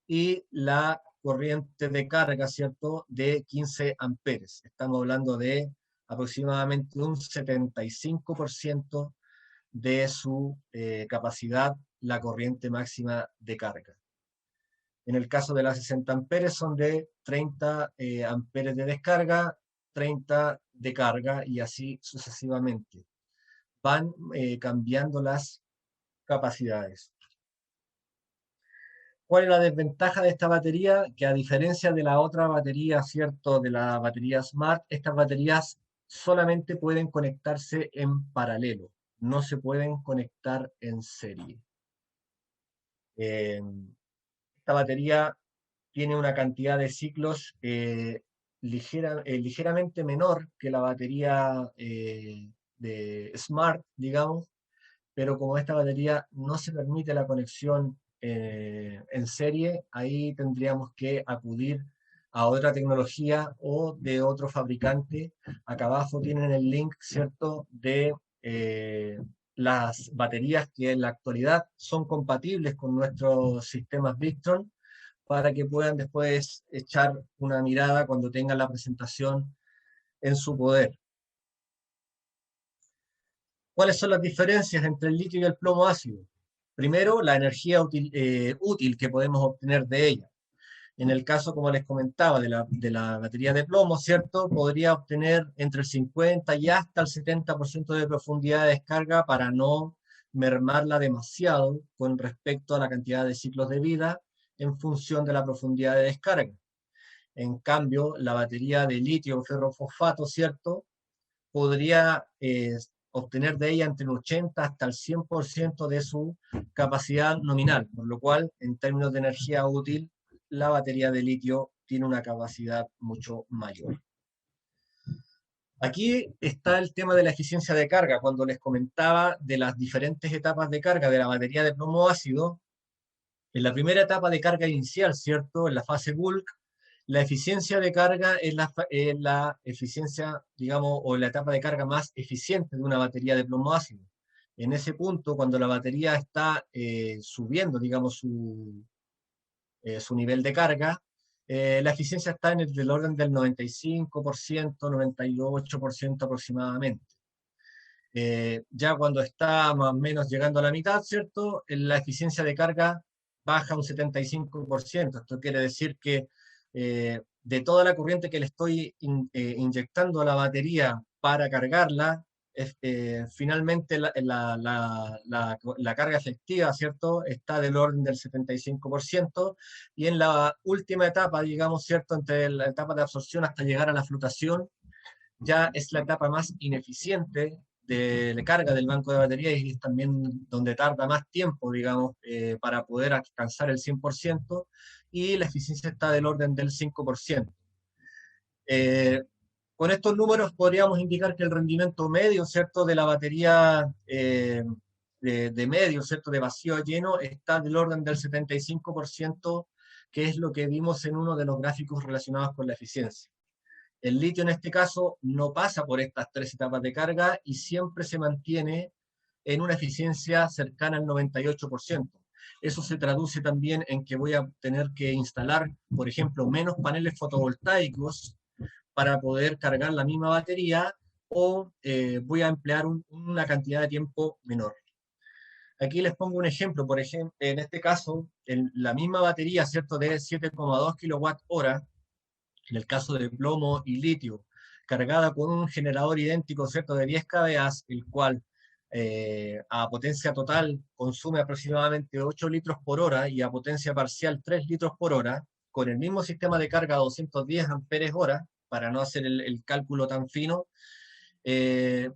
y la corriente de carga, ¿cierto?, de 15 amperes. Estamos hablando de aproximadamente un 75% de su capacidad, la corriente máxima de carga. En el caso de las 60 amperes son de 30 amperes de descarga, 30 de carga y así sucesivamente. Van cambiando las capacidades. ¿Cuál es la desventaja de esta batería? Que a diferencia de la otra batería, ¿cierto?, de la batería Smart, estas baterías solamente pueden conectarse en paralelo, no se pueden conectar en serie. Esta batería tiene una cantidad de ciclos ligeramente menor que la batería de Smart, digamos, pero como esta batería no se permite la conexión en serie, ahí tendríamos que acudir a otra tecnología o de otro fabricante. Acá abajo tienen el link, ¿cierto?, de las baterías que en la actualidad son compatibles con nuestros sistemas Victron, para que puedan después echar una mirada cuando tengan la presentación en su poder. ¿Cuáles son las diferencias entre el litio y el plomo ácido? Primero, la energía útil que podemos obtener de ella. En el caso, como les comentaba, de la batería de plomo, ¿cierto? Podría obtener entre el 50 y hasta el 70% de profundidad de descarga para no mermarla demasiado con respecto a la cantidad de ciclos de vida en función de la profundidad de descarga. En cambio, la batería de litio ferrofosfato, ¿cierto? Podría obtener de ella entre el 80 hasta el 100% de su capacidad nominal, por lo cual, en términos de energía útil, la batería de litio tiene una capacidad mucho mayor. Aquí está el tema de la eficiencia de carga. Cuando les comentaba de las diferentes etapas de carga de la batería de plomo ácido, en la primera etapa de carga inicial, ¿cierto? En la fase bulk, la eficiencia de carga es la eficiencia, digamos, o la etapa de carga más eficiente de una batería de plomo ácido. En ese punto, cuando la batería está subiendo, digamos, su nivel de carga, la eficiencia está en del orden del 95%, 98% aproximadamente. Ya cuando está más o menos llegando a la mitad, ¿cierto? La eficiencia de carga baja un 75%. Esto quiere decir que de toda la corriente que le estoy inyectando a la batería para cargarla, finalmente la carga efectiva, ¿cierto? Está del orden del 75%, y en la última etapa, digamos, ¿cierto? Entre la etapa de absorción hasta llegar a la flotación, ya es la etapa más ineficiente de carga del banco de baterías y es también donde tarda más tiempo, digamos, para poder alcanzar el 100%, y la eficiencia está del orden del 5%. Con estos números podríamos indicar que el rendimiento medio, ¿cierto?, de la batería de medio, ¿cierto?, de vacío a lleno, está del orden del 75%, que es lo que vimos en uno de los gráficos relacionados con la eficiencia. El litio en este caso no pasa por estas tres etapas de carga y siempre se mantiene en una eficiencia cercana al 98%. Eso se traduce también en que voy a tener que instalar, por ejemplo, menos paneles fotovoltaicos para poder cargar la misma batería, o voy a emplear una cantidad de tiempo menor. Aquí les pongo un ejemplo, por ejemplo, en este caso, la misma batería, ¿cierto?, de 7,2 kWh, en el caso de plomo y litio, cargada con un generador idéntico, ¿cierto?, de 10 kVA, el cual a potencia total consume aproximadamente 8 litros por hora y a potencia parcial 3 litros por hora, con el mismo sistema de carga 210 amperes hora, para no hacer el cálculo tan fino. eh,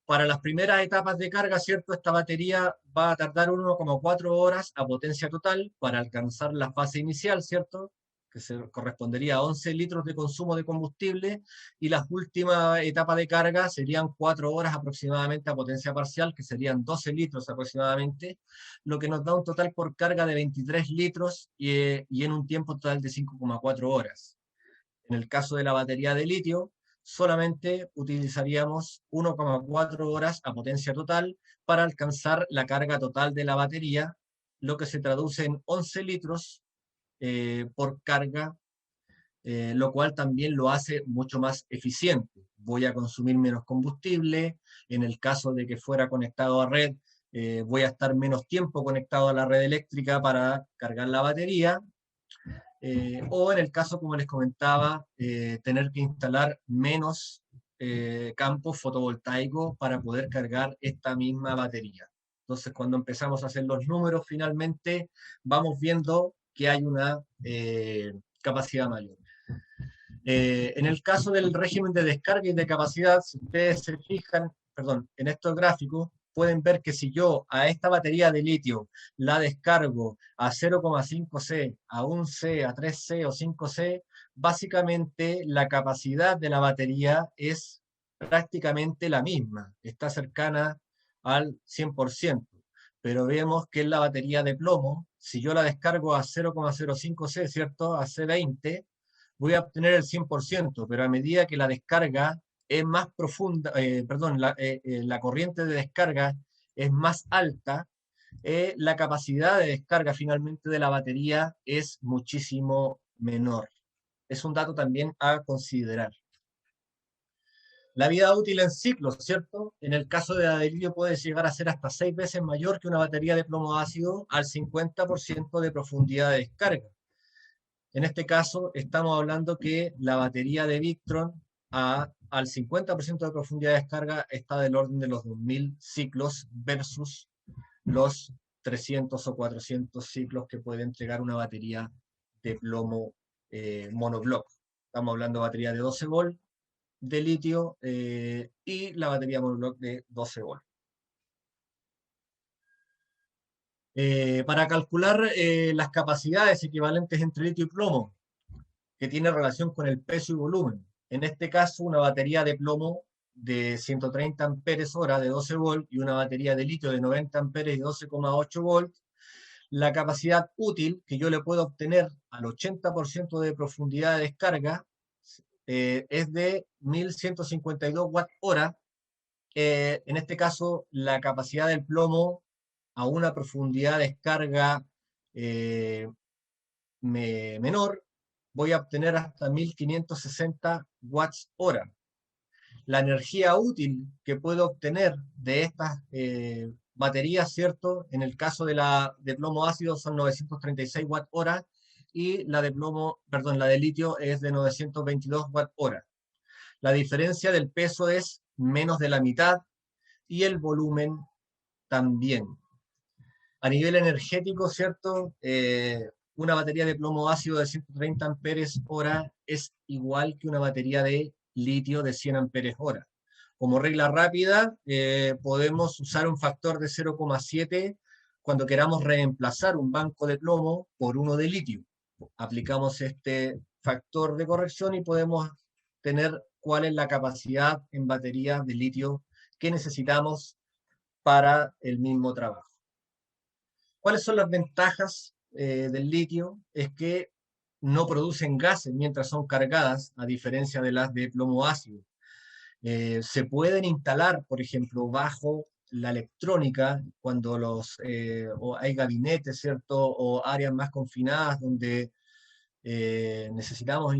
para las primeras etapas de carga, ¿cierto?, esta batería va a tardar 1,4 horas a potencia total para alcanzar la fase inicial, ¿cierto?, que se correspondería a 11 litros de consumo de combustible, y la última etapa de carga serían 4 horas aproximadamente a potencia parcial, que serían 12 litros aproximadamente, lo que nos da un total por carga de 23 litros y en un tiempo total de 5,4 horas. En el caso de la batería de litio, solamente utilizaríamos 1,4 horas a potencia total para alcanzar la carga total de la batería, lo que se traduce en 11 litros por carga, lo cual también lo hace mucho más eficiente. Voy a consumir menos combustible. En el caso de que fuera conectado a red, voy a estar menos tiempo conectado a la red eléctrica para cargar la batería. O en el caso, como les comentaba, tener que instalar menos campos fotovoltaicos para poder cargar esta misma batería. Entonces, cuando empezamos a hacer los números, finalmente vamos viendo que hay una capacidad mayor. En el caso del régimen de descarga y de capacidad, si ustedes se fijan, perdón, en estos gráficos, pueden ver que si yo a esta batería de litio la descargo a 0,5 C, a 1 C, a 3 C o 5 C, básicamente la capacidad de la batería es prácticamente la misma, está cercana al 100%. Pero vemos que en la batería de plomo, si yo la descargo a 0,05 C, ¿cierto?, a C20, voy a obtener el 100%, pero a medida que la descarga es más profunda, perdón, la corriente de descarga es más alta, la capacidad de descarga finalmente de la batería es muchísimo menor. Es un dato también a considerar. La vida útil en ciclos, ¿cierto? En el caso de la de litio puede llegar a ser hasta 6 veces mayor que una batería de plomo ácido al 50% de profundidad de descarga. En este caso, estamos hablando que la batería de Victron al 50% de profundidad de descarga está del orden de los 2000 ciclos versus los 300 o 400 ciclos que puede entregar una batería de plomo monoblock. Estamos hablando de batería de 12 volt de litio y la batería monoblock de 12 volt. Para calcular las capacidades equivalentes entre litio y plomo, que tiene relación con el peso y volumen. En este caso, una batería de plomo de 130 amperes hora de 12 volt y una batería de litio de 90 amperes y 12,8 volt, la capacidad útil que yo le puedo obtener al 80% de profundidad de descarga es de 1152 watt hora. En este caso, la capacidad del plomo a una profundidad de descarga menor, voy a obtener hasta 1560 watts hora. La energía útil que puedo obtener de estas baterías, ¿cierto? En el caso de plomo ácido son 936 watt hora y la de plomo, perdón, la de litio es de 922 watt hora. La diferencia del peso es menos de la mitad y el volumen también. A nivel energético, ¿cierto? Una batería de plomo ácido de 130 amperes hora es igual que una batería de litio de 100 amperes hora. Como regla rápida, podemos usar un factor de 0,7 cuando queramos reemplazar un banco de plomo por uno de litio. Aplicamos este factor de corrección y podemos tener cuál es la capacidad en batería de litio que necesitamos para el mismo trabajo. ¿Cuáles son las ventajas del litio? Es que no producen gases mientras son cargadas, a diferencia de las de plomo ácido. Se pueden instalar, por ejemplo, bajo la electrónica, cuando o hay gabinetes, ¿cierto? O áreas más confinadas donde necesitamos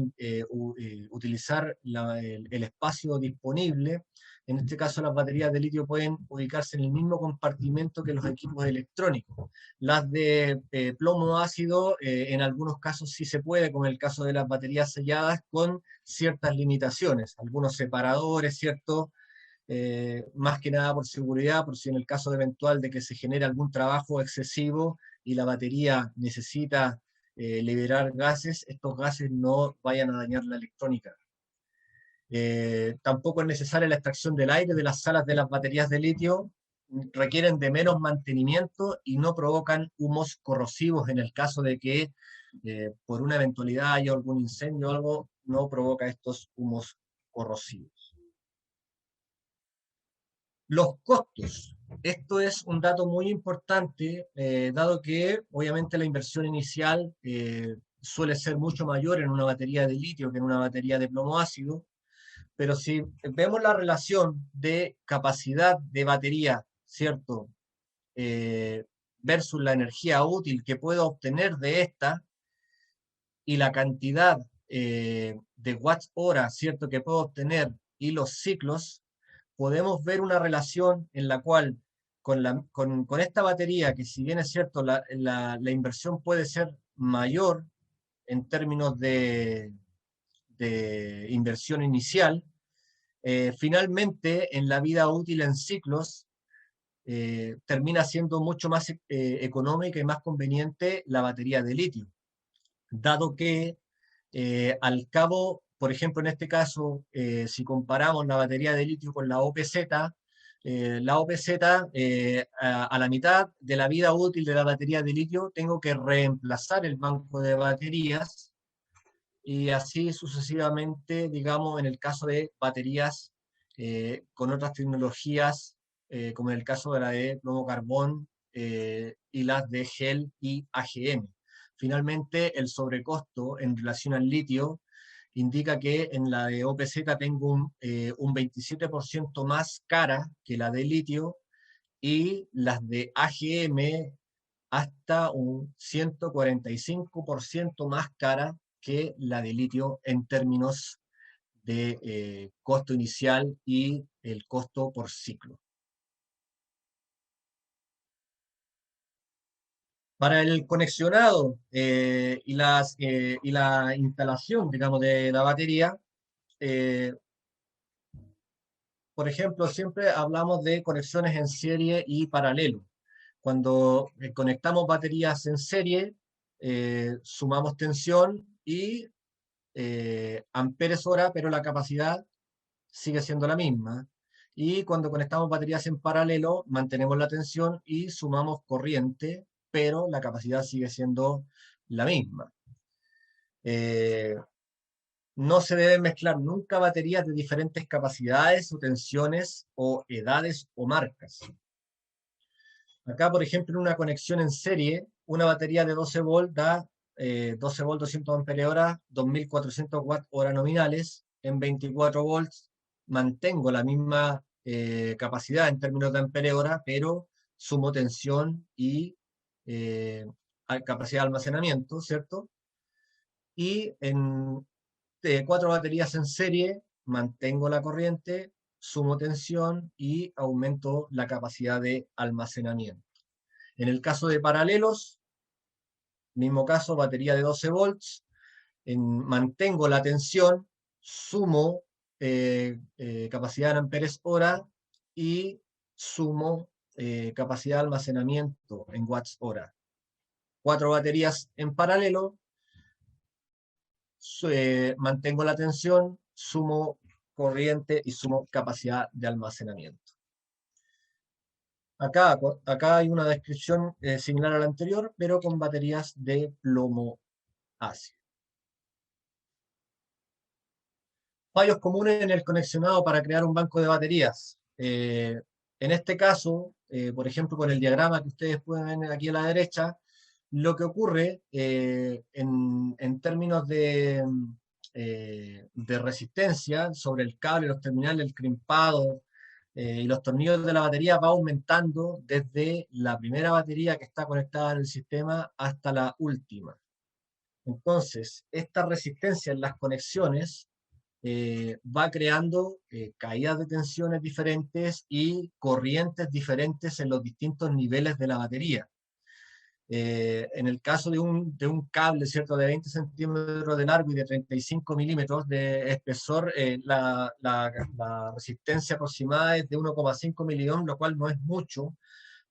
utilizar el espacio disponible. En este caso, las baterías de litio pueden ubicarse en el mismo compartimento que los equipos electrónicos. Las de plomo ácido, en algunos casos sí se puede, como en el caso de las baterías selladas, con ciertas limitaciones, algunos separadores, ¿cierto? Más que nada por seguridad, por si en el caso eventual de que se genere algún trabajo excesivo y la batería necesita liberar gases, estos gases no vayan a dañar la electrónica. Tampoco es necesaria la extracción del aire de las salas de las baterías de litio, requieren de menos mantenimiento y no provocan humos corrosivos en el caso de que por una eventualidad haya algún incendio o algo, no provoca estos humos corrosivos. Los costos. Esto es un dato muy importante, dado que obviamente la inversión inicial suele ser mucho mayor en una batería de litio que en una batería de plomo ácido, pero si vemos la relación de capacidad de batería, ¿cierto? Versus la energía útil que puedo obtener de esta y la cantidad de watts hora, ¿cierto? Que puedo obtener y los ciclos, podemos ver una relación en la cual con esta batería, que si bien es cierto, la inversión puede ser mayor en términos de inversión inicial, finalmente en la vida útil en ciclos termina siendo mucho más económica y más conveniente la batería de litio, dado que al cabo, por ejemplo, en este caso, si comparamos la batería de litio con la OPZ a la mitad de la vida útil de la batería de litio, tengo que reemplazar el banco de baterías y así sucesivamente, digamos, en el caso de baterías con otras tecnologías, como en el caso de la de plomo carbón y las de gel y AGM. Finalmente, el sobrecosto en relación al litio indica que en la de OPZ tengo un 27% más cara que la de litio y las de AGM hasta un 145% más cara que la de litio en términos de costo inicial y el costo por ciclo. Para el conexionado y la instalación, digamos, de la batería, eh, por ejemplo, siempre hablamos de conexiones en serie y paralelo. Cuando conectamos baterías en serie, sumamos tensión y amperes hora, pero la capacidad sigue siendo la misma. Y cuando conectamos baterías en paralelo, mantenemos la tensión y sumamos corriente, pero la capacidad sigue siendo la misma. No se deben mezclar nunca baterías de diferentes capacidades o tensiones o edades o marcas. Acá, por ejemplo, en una conexión en serie, una batería de 12 volts da 12 volts 200 amperios, 2400 watt hora nominales. En 24 volts mantengo la misma capacidad en términos de ampere hora, pero sumo tensión y capacidad de almacenamiento, ¿cierto? Y en 4 baterías en serie mantengo la corriente, sumo tensión y aumento la capacidad de almacenamiento. En el caso de paralelos, mismo caso, batería de 12 volts, mantengo la tensión, sumo capacidad en amperes hora y sumo capacidad de almacenamiento en watts hora. 4 baterías en paralelo, mantengo la tensión, sumo corriente y sumo capacidad de almacenamiento. Acá hay una descripción similar a la anterior, pero con baterías de plomo ácido. Fallos comunes en el conexionado para crear un banco de baterías. En este caso, por ejemplo, con el diagrama que ustedes pueden ver aquí a la derecha, lo que ocurre en términos de resistencia sobre el cable, los terminales, el crimpado y los tornillos de la batería va aumentando desde la primera batería que está conectada en el sistema hasta la última. Entonces, esta resistencia en las conexiones va creando caídas de tensiones diferentes y corrientes diferentes en los distintos niveles de la batería. En el caso de un cable, ¿cierto?, de 20 centímetros de largo y de 35 milímetros de espesor, la resistencia aproximada es de 1,5 miliohms, lo cual no es mucho,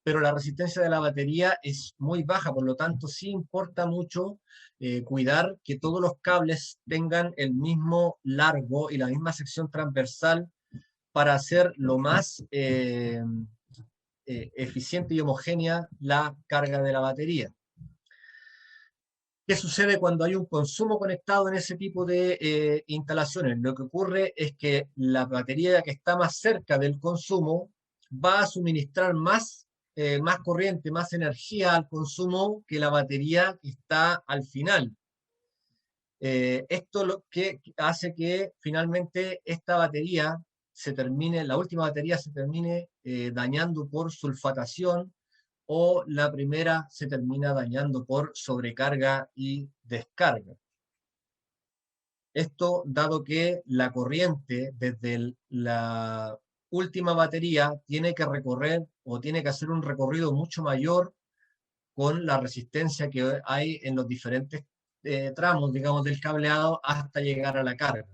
pero la resistencia de la batería es muy baja, por lo tanto sí importa mucho cuidar que todos los cables tengan el mismo largo y la misma sección transversal para hacer lo más eficiente y homogénea la carga de la batería. ¿Qué sucede cuando hay un consumo conectado en ese tipo de instalaciones? Lo que ocurre es que la batería que está más cerca del consumo va a suministrar más corriente, más energía al consumo que la batería que está al final. Esto lo que hace que finalmente esta batería se termine, la última batería se termine dañando por sulfatación, o la primera se termina dañando por sobrecarga y descarga. Esto dado que la corriente desde la última batería tiene que recorrer o tiene que hacer un recorrido mucho mayor con la resistencia que hay en los diferentes tramos, digamos, del cableado hasta llegar a la carga.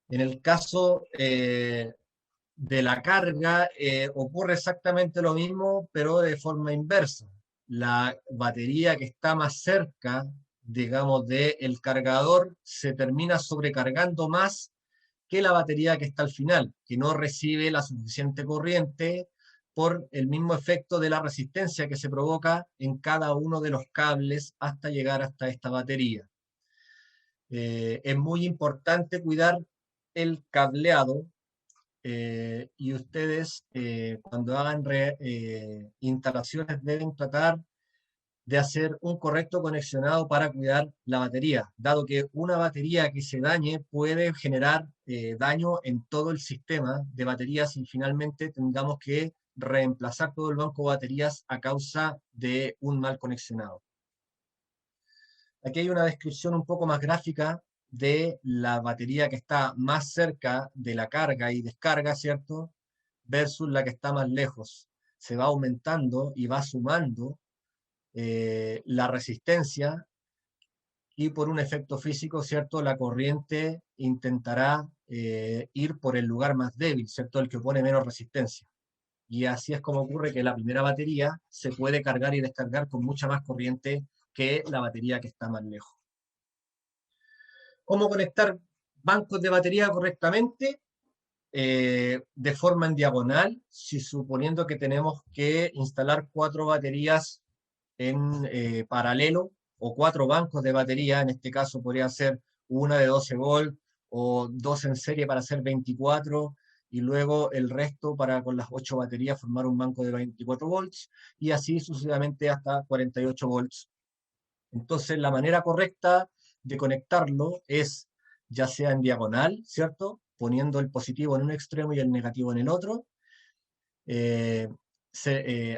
En el caso de la carga ocurre exactamente lo mismo, pero de forma inversa. La batería que está más cerca, digamos, del cargador se termina sobrecargando más que la batería que está al final, que no recibe la suficiente corriente por el mismo efecto de la resistencia que se provoca en cada uno de los cables hasta llegar hasta esta batería. Es muy importante cuidar el cableado y ustedes cuando hagan instalaciones deben tratar de hacer un correcto conexionado para cuidar la batería, dado que una batería que se dañe puede generar daño en todo el sistema de baterías y finalmente tengamos que reemplazar todo el banco de baterías a causa de un mal conexionado. Aquí hay una descripción un poco más gráfica de la batería que está más cerca de la carga y descarga, ¿cierto? Versus la que está más lejos. Se va aumentando y va sumando la resistencia, y por un efecto físico, ¿cierto? La corriente intentará ir por el lugar más débil, ¿cierto? El que opone menos resistencia. Y así es como ocurre que la primera batería se puede cargar y descargar con mucha más corriente que la batería que está más lejos. ¿Cómo conectar bancos de batería correctamente? De forma en diagonal, si suponiendo que tenemos que instalar 4 baterías en paralelo, o 4 bancos de batería, en este caso podría ser una de 12 volts, o 2 en serie para hacer 24, y luego el resto para con las 8 baterías formar un banco de 24 volts, y así sucesivamente hasta 48 volts. Entonces la manera correcta de conectarlo es ya sea en diagonal, ¿cierto? Poniendo el positivo en un extremo y el negativo en el otro, eh,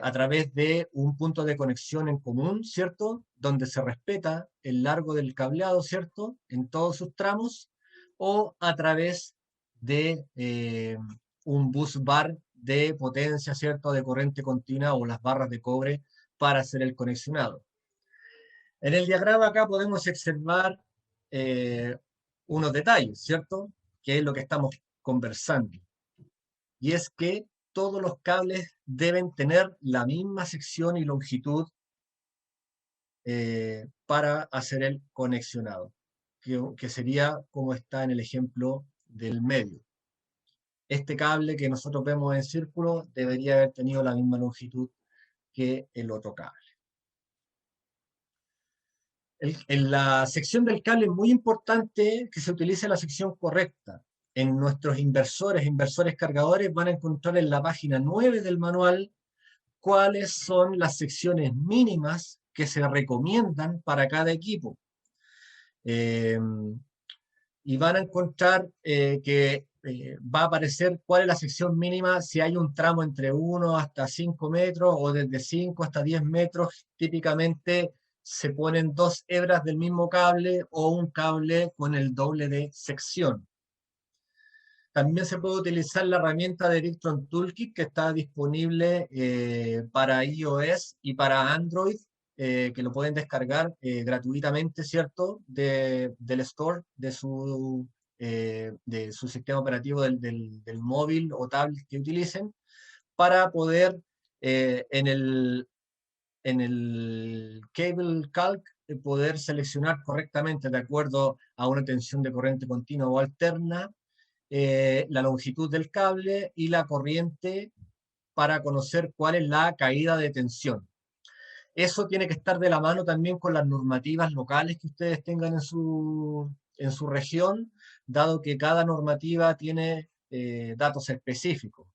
a través de un punto de conexión en común, ¿cierto? Donde se respeta el largo del cableado, ¿cierto? En todos sus tramos, o a través de un bus bar de potencia, ¿cierto? De corriente continua, o las barras de cobre para hacer el conexionado. En el diagrama acá podemos observar eh, unos detalles, ¿cierto? Que es lo que estamos conversando. Y es que todos los cables deben tener la misma sección y longitud para hacer el conexionado, que sería como está en el ejemplo del medio. Este cable que nosotros vemos en círculo debería haber tenido la misma longitud que el otro cable. En la sección del cable es muy importante que se utilice la sección correcta. En nuestros inversores cargadores, van a encontrar en la página 9 del manual cuáles son las secciones mínimas que se recomiendan para cada equipo. Y van a encontrar que va a aparecer cuál es la sección mínima si hay un tramo entre 1 hasta 5 metros, o desde 5 hasta 10 metros. Típicamente se ponen 2 hebras del mismo cable, o un cable con el doble de sección. También se puede utilizar la herramienta de Victron Toolkit, que está disponible para iOS y para Android, que lo pueden descargar gratuitamente, ¿cierto? Del store de su sistema operativo del móvil o tablet que utilicen, para poder en el Cable Calc poder seleccionar correctamente, de acuerdo a una tensión de corriente continua o alterna, la longitud del cable y la corriente, para conocer cuál es la caída de tensión. Eso tiene que estar de la mano también con las normativas locales que ustedes tengan en su región, dado que cada normativa tiene datos específicos.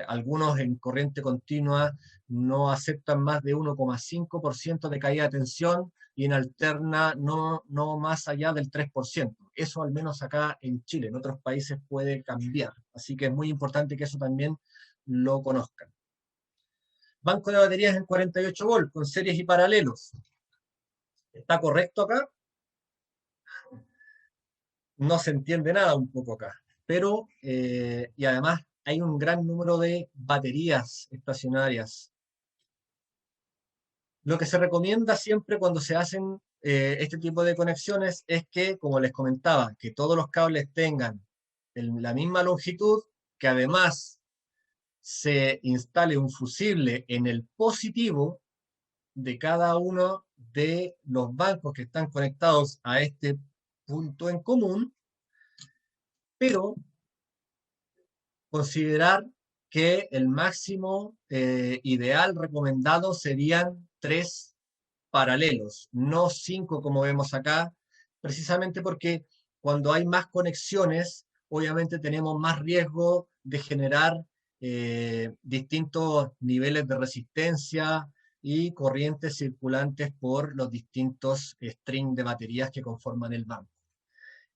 Algunos en corriente continua no aceptan más de 1,5% de caída de tensión, y en alterna no más allá del 3%. Eso al menos acá en Chile. En otros países puede cambiar. Así que es muy importante que eso también lo conozcan. Banco de baterías en 48 volts con series y paralelos. ¿Está correcto acá? No se entiende nada un poco acá. Pero, y además hay un gran número de baterías estacionarias. Lo que se recomienda siempre cuando se hacen este tipo de conexiones es que, como les comentaba, que todos los cables tengan la misma longitud, que además se instale un fusible en el positivo de cada uno de los bancos que están conectados a este punto en común, pero considerar que el máximo ideal recomendado serían 3 paralelos, no 5 como vemos acá, precisamente porque cuando hay más conexiones, obviamente tenemos más riesgo de generar distintos niveles de resistencia y corrientes circulantes por los distintos strings de baterías que conforman el banco.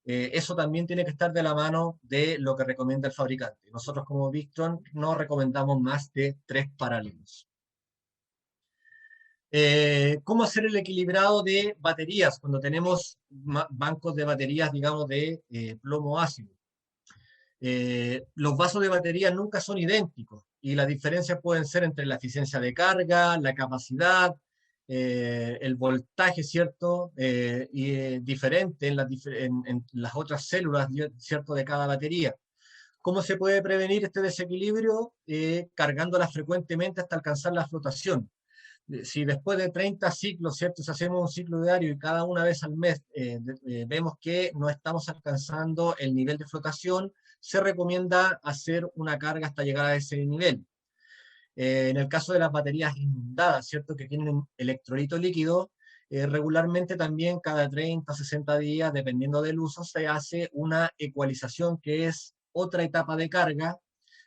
Eso también tiene que estar de la mano de lo que recomienda el fabricante. Nosotros como Victron no recomendamos más de 3 paralelos. ¿Cómo hacer el equilibrado de baterías cuando tenemos bancos de baterías, digamos, de plomo ácido? Los vasos de batería nunca son idénticos y las diferencias pueden ser entre la eficiencia de carga, la capacidad, el voltaje, ¿cierto? Diferente en en las otras células, ¿cierto? De cada batería. ¿Cómo se puede prevenir este desequilibrio? Cargándolas frecuentemente hasta alcanzar la flotación. Si después de 30 ciclos, ¿cierto? Si hacemos un ciclo diario y cada una vez al mes vemos que no estamos alcanzando el nivel de flotación, se recomienda hacer una carga hasta llegar a ese nivel. En el caso de las baterías inundadas, ¿cierto? Que tienen un electrolito líquido, regularmente también cada 30 60 días, dependiendo del uso, se hace una ecualización, que es otra etapa de carga,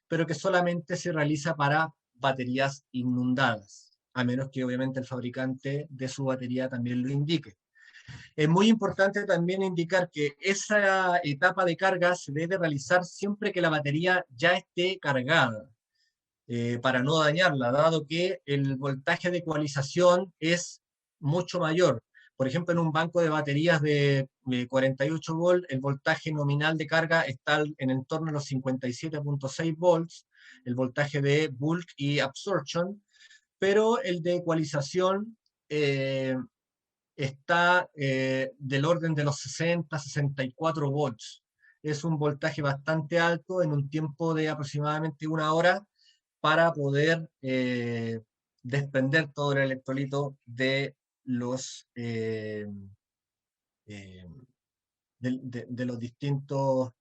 pero que solamente se realiza para baterías inundadas, a menos que obviamente el fabricante de su batería también lo indique. Es muy importante también indicar que esa etapa de carga se debe realizar siempre que la batería ya esté cargada, para no dañarla, dado que el voltaje de ecualización es mucho mayor. Por ejemplo, en un banco de baterías de 48 volts, el voltaje nominal de carga está en torno a los 57,6 volts, el voltaje de bulk y absorption, pero el de ecualización está del orden de los 60-64 volts. Es un voltaje bastante alto en un tiempo de aproximadamente una hora para poder desprender todo el electrolito de los, eh, de los distintos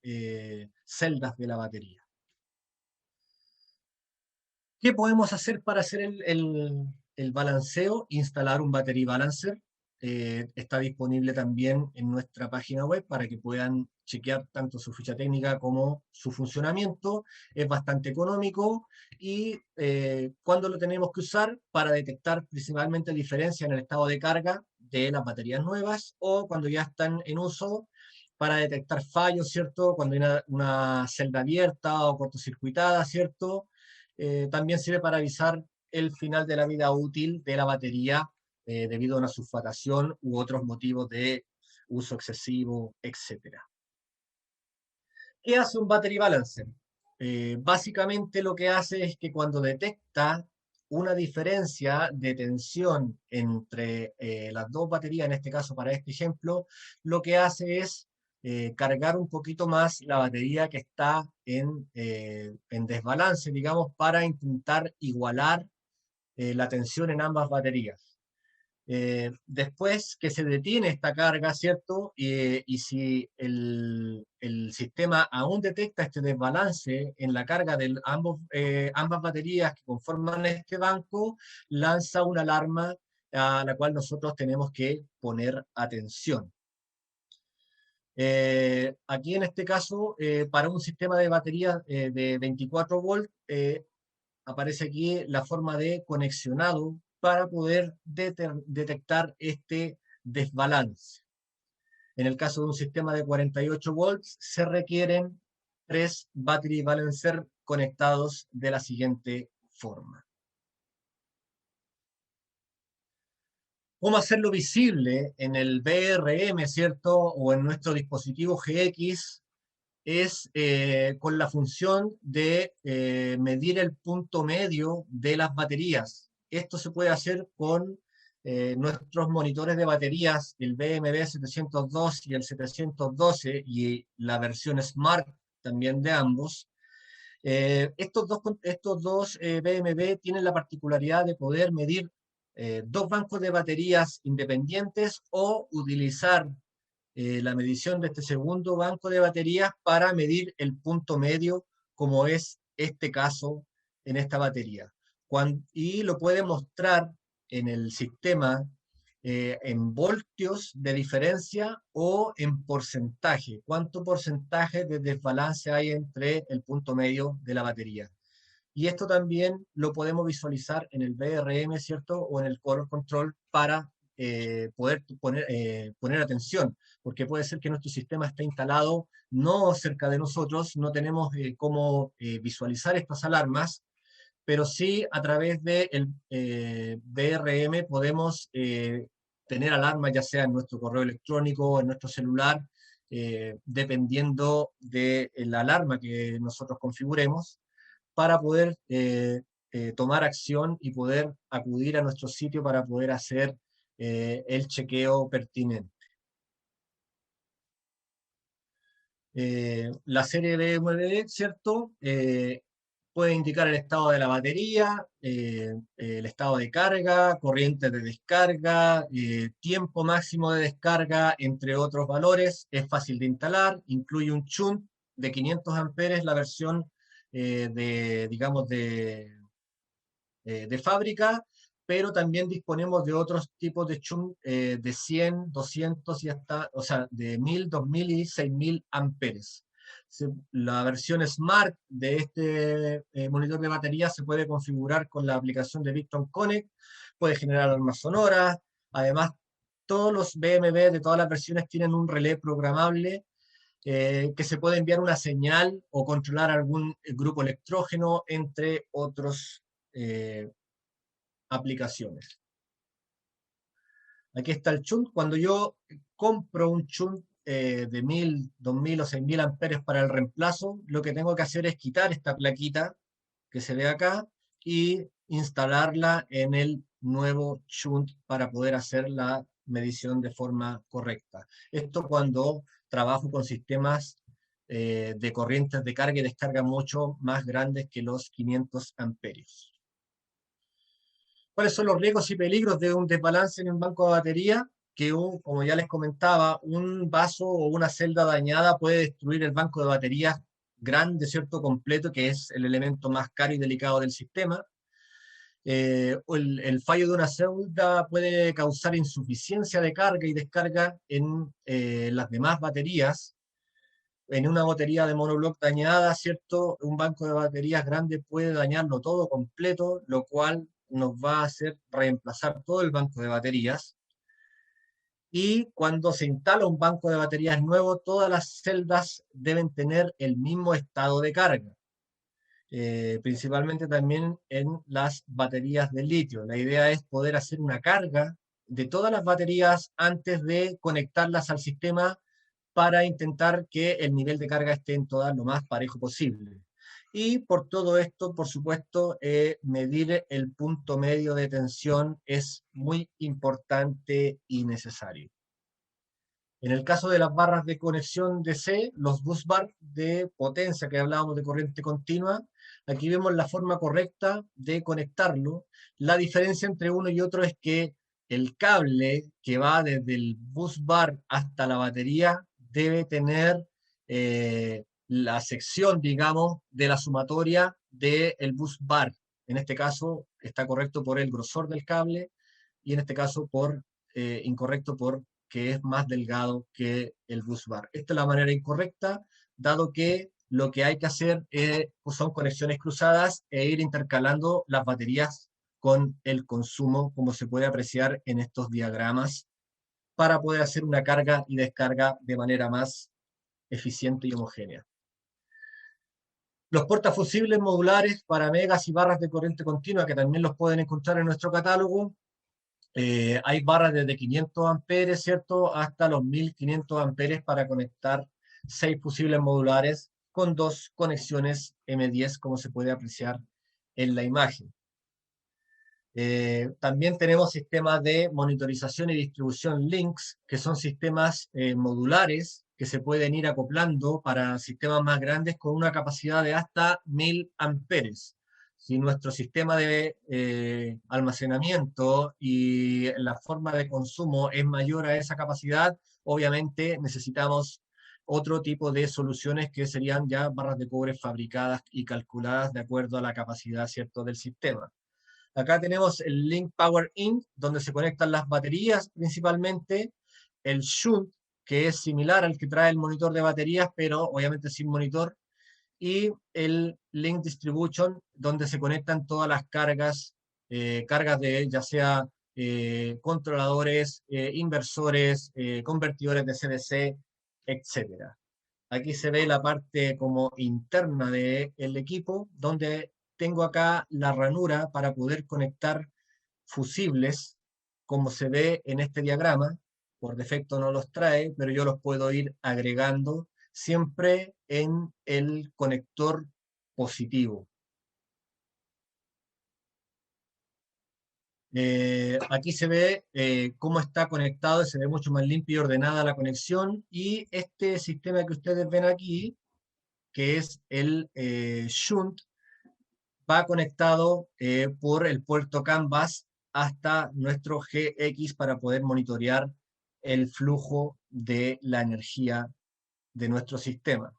celdas de la batería. ¿Qué podemos hacer para hacer el balanceo? Instalar un battery balancer. Está disponible también en nuestra página web para que puedan chequear tanto su ficha técnica como su funcionamiento. Es bastante económico y cuando lo tenemos que usar para detectar principalmente diferencia en el estado de carga de las baterías nuevas, o cuando ya están en uso para detectar fallos, ¿cierto? Cuando hay una celda abierta o cortocircuitada, ¿cierto? También sirve para avisar el final de la vida útil de la batería debido a una sulfatación u otros motivos de uso excesivo, etc. ¿Qué hace un battery balancer? Básicamente lo que hace es que cuando detecta una diferencia de tensión entre las dos baterías, en este caso para este ejemplo, lo que hace es cargar un poquito más la batería que está en desbalance, digamos, para intentar igualar la tensión en ambas baterías. Después que se detiene esta carga, ¿cierto? Y si el sistema aún detecta este desbalance en la carga de ambas baterías que conforman este banco, lanza una alarma a la cual nosotros tenemos que poner atención. Aquí en este caso, para un sistema de batería de 24 volts, aparece aquí la forma de conexionado para poder detectar este desbalance. En el caso de un sistema de 48 volts, se requieren 3 battery balancer conectados de la siguiente forma. ¿Cómo hacerlo visible en el BRM, ¿cierto? O en nuestro dispositivo GX, es con la función de medir el punto medio de las baterías. Esto se puede hacer con nuestros monitores de baterías, el BMW 702 y el 712, y la versión Smart también de ambos. Estos dos BMW tienen la particularidad de poder medir dos bancos de baterías independientes o utilizar la medición de este segundo banco de baterías para medir el punto medio, como es este caso en esta batería. Y lo puede mostrar en el sistema en voltios de diferencia o en porcentaje. ¿Cuánto porcentaje de desbalance hay entre el punto medio de la batería? Y esto también lo podemos visualizar en el BRM, ¿cierto? O en el Color Control para poder poner atención, porque puede ser que nuestro sistema esté instalado no cerca de nosotros, no tenemos cómo visualizar estas alarmas, pero sí a través del DRM podemos tener alarmas, ya sea en nuestro correo electrónico o en nuestro celular, dependiendo de la alarma que nosotros configuremos, para poder tomar acción y poder acudir a nuestro sitio para poder hacer el chequeo pertinente. La serie BMD, ¿cierto? Puede indicar el estado de la batería, el estado de carga, corriente de descarga, tiempo máximo de descarga, entre otros valores. Es fácil de instalar, incluye un shunt de 500 amperes, la versión digamos, de fábrica, pero también disponemos de otros tipos de shunt de 100, 200 y hasta, o sea, de 1000, 2000 y 6000 amperes. La versión Smart de este monitor de batería se puede configurar con la aplicación de Victron Connect, puede generar alarmas sonoras, además todos los BMB de todas las versiones tienen un relé programable que se puede enviar una señal o controlar algún grupo electrógeno, entre otros aplicaciones. Aquí está el shunt. Cuando yo compro un shunt de 1000, 2000 o 6000 amperes para el reemplazo, lo que tengo que hacer es quitar esta plaquita que se ve acá y instalarla en el nuevo shunt para poder hacer la medición de forma correcta. Esto cuando trabajo con sistemas de corrientes de carga y descarga mucho más grandes que los 500 amperios. ¿Cuáles son los riesgos y peligros de un desbalance en un banco de batería? Que, como ya les comentaba, un vaso o una celda dañada puede destruir el banco de baterías grande, ¿cierto? Completo, que es el elemento más caro y delicado del sistema. O el fallo de una celda puede causar insuficiencia de carga y descarga en las demás baterías. En una batería de monobloc dañada, ¿cierto? Un banco de baterías grande puede dañarlo todo completo, lo cual nos va a hacer reemplazar todo el banco de baterías. Y cuando se instala un banco de baterías nuevo, todas las celdas deben tener el mismo estado de carga. Principalmente también en las baterías de litio. La idea es poder hacer una carga de todas las baterías antes de conectarlas al sistema para intentar que el nivel de carga esté en todas lo más parejo posible. Y por todo esto, por supuesto, medir el punto medio de tensión es muy importante y necesario. En el caso de las barras de conexión DC, los bus bar de potencia que hablábamos de corriente continua, aquí vemos la forma correcta de conectarlo. La diferencia entre uno y otro es que el cable que va desde el bus bar hasta la batería debe tener la sección, digamos, de la sumatoria del bus bar. En este caso está correcto por el grosor del cable y en este caso incorrecto por que es más delgado que el bus bar. Esta es la manera incorrecta, dado que lo que hay que hacer son conexiones cruzadas e ir intercalando las baterías con el consumo, como se puede apreciar en estos diagramas, para poder hacer una carga y descarga de manera más eficiente y homogénea. Los portafusibles modulares para megas y barras de corriente continua, que también los pueden encontrar en nuestro catálogo. Hay barras desde 500 amperes, ¿cierto?, hasta los 1500 amperes para conectar 6 fusibles modulares con 2 conexiones M10, como se puede apreciar en la imagen. También tenemos sistemas de monitorización y distribución links, que son sistemas modulares que se pueden ir acoplando para sistemas más grandes con una capacidad de hasta 1000 amperes. Si nuestro sistema de almacenamiento y la forma de consumo es mayor a esa capacidad, obviamente necesitamos otro tipo de soluciones que serían ya barras de cobre fabricadas y calculadas de acuerdo a la capacidad, ¿cierto?, del sistema. Acá tenemos el Link Power In, donde se conectan las baterías principalmente, el Shunt, que es similar al que trae el monitor de baterías, pero obviamente sin monitor, y el Link Distribution, donde se conectan todas las cargas, cargas de ya sea controladores, inversores, convertidores de CDC, etc. Aquí se ve la parte como interna del equipo, donde tengo acá la ranura para poder conectar fusibles, como se ve en este diagrama. Por defecto no los trae, pero yo los puedo ir agregando siempre en el conector positivo. Aquí se ve cómo está conectado, se ve mucho más limpio y ordenada la conexión, y este sistema que ustedes ven aquí, que es el shunt, va conectado por el puerto CAN bus hasta nuestro GX para poder monitorear el flujo de la energía de nuestro sistema.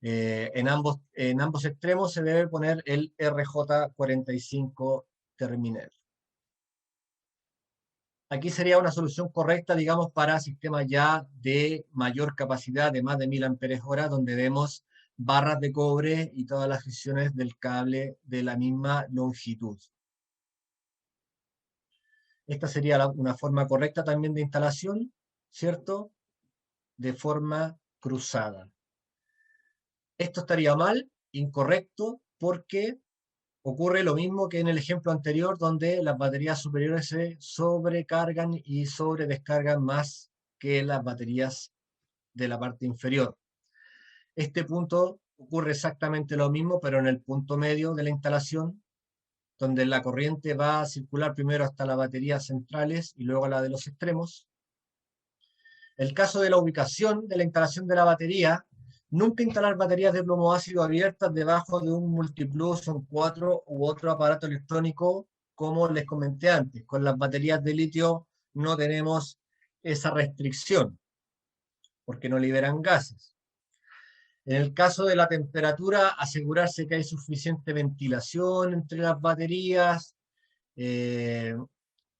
En ambos extremos se debe poner el RJ45 terminal. Aquí sería una solución correcta, digamos, para sistemas ya de mayor capacidad, de más de 1000 amperes hora, donde vemos barras de cobre y todas las secciones del cable de la misma longitud. Esta sería una forma correcta también de instalación, ¿cierto? De forma cruzada. Esto estaría mal, incorrecto, porque ocurre lo mismo que en el ejemplo anterior, donde las baterías superiores se sobrecargan y sobredescargan más que las baterías de la parte inferior. Este punto ocurre exactamente lo mismo, pero en el punto medio de la instalación, donde la corriente va a circular primero hasta las baterías centrales y luego a la de los extremos. El caso de la ubicación de la instalación de la batería: nunca instalar baterías de plomo ácido abiertas debajo de un multiplus, un 4 u otro aparato electrónico, como les comenté antes. Con las baterías de litio no tenemos esa restricción, porque no liberan gases. En el caso de la temperatura, asegurarse que hay suficiente ventilación entre las baterías,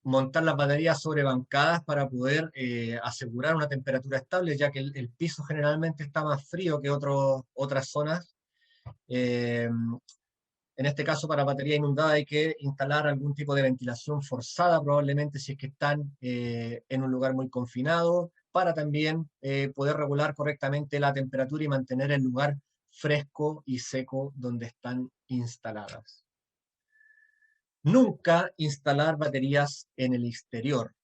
montar las baterías sobrebancadas para poder asegurar una temperatura estable, ya que el piso generalmente está más frío que otras zonas. En este caso, para batería inundada hay que instalar algún tipo de ventilación forzada, probablemente si es que están en un lugar muy confinado, para también poder regular correctamente la temperatura y mantener el lugar fresco y seco donde están instaladas. Nunca instalar baterías en el exterior.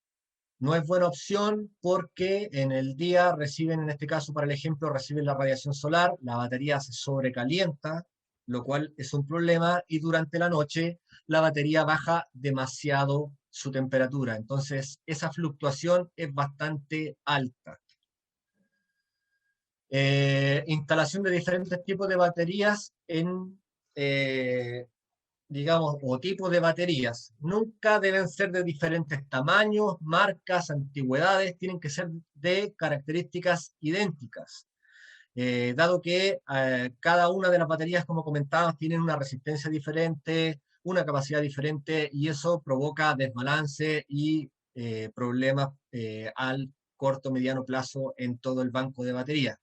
No es buena opción porque en el día reciben, en este caso para el ejemplo, reciben la radiación solar, la batería se sobrecalienta, lo cual es un problema, y durante la noche la batería baja demasiado su temperatura. Entonces, esa fluctuación es bastante alta. Instalación de diferentes tipos de baterías en digamos, o tipos de baterías. Nunca deben ser de diferentes tamaños, marcas, antigüedades, tienen que ser de características idénticas. Dado que cada una de las baterías, como comentábamos, tienen una resistencia diferente, una capacidad diferente, y eso provoca desbalance y problemas al corto mediano plazo en todo el banco de baterías.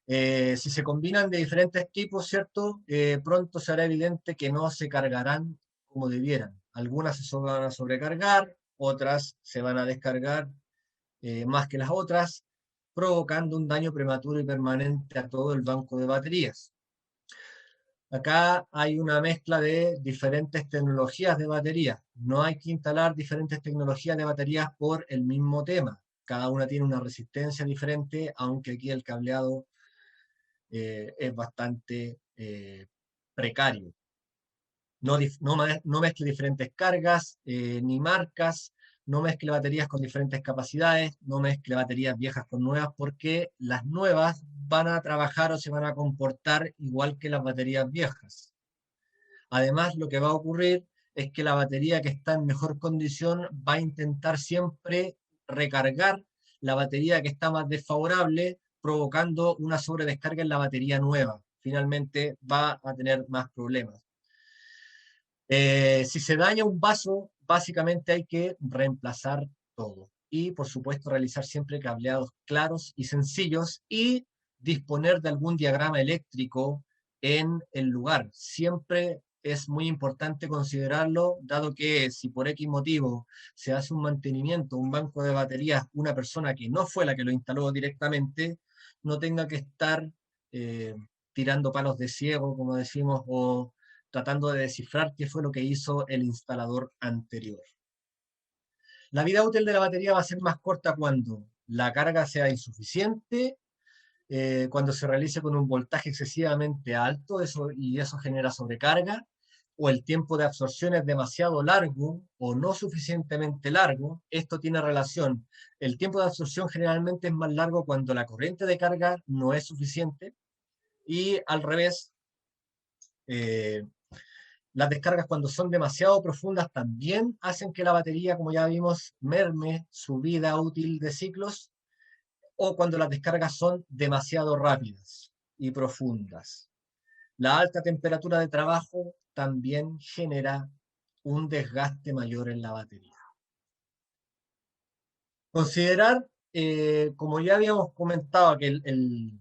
Si se combinan de diferentes tipos, ¿cierto? Pronto será evidente que no se cargarán como debieran. Algunas se van a sobrecargar, otras se van a descargar más que las otras, provocando un daño prematuro y permanente a todo el banco de baterías. Acá hay una mezcla de diferentes tecnologías de baterías. No hay que instalar diferentes tecnologías de baterías por el mismo tema. Cada una tiene una resistencia diferente, aunque aquí el cableado es bastante precario. No mezcle diferentes cargas ni marcas, no mezcle baterías con diferentes capacidades, no mezcle baterías viejas con nuevas, porque las nuevas van a trabajar o se van a comportar igual que las baterías viejas. Además, lo que va a ocurrir es que la batería que está en mejor condición va a intentar siempre recargar la batería que está más desfavorable, provocando una sobredescarga en la batería nueva. Finalmente va a tener más problemas. Si se daña un vaso, básicamente hay que reemplazar todo. Y, por supuesto, realizar siempre cableados claros y sencillos, y disponer de algún diagrama eléctrico en el lugar. Siempre es muy importante considerarlo, dado que si por X motivo se hace un mantenimiento, un banco de baterías, una persona que no fue la que lo instaló directamente, no tenga que estar tirando palos de ciego, como decimos, o tratando de descifrar qué fue lo que hizo el instalador anterior. La vida útil de la batería va a ser más corta cuando la carga sea insuficiente, cuando se realice con un voltaje excesivamente alto y eso genera sobrecarga, o el tiempo de absorción es demasiado largo o no suficientemente largo. Esto tiene relación. El tiempo de absorción generalmente es más largo cuando la corriente de carga no es suficiente, y al revés, eh, las descargas cuando son demasiado profundas también hacen que la batería, como ya vimos, merme su vida útil de ciclos, o cuando las descargas son demasiado rápidas y profundas. La alta temperatura de trabajo también genera un desgaste mayor en la batería. Considerar, como ya habíamos comentado, que el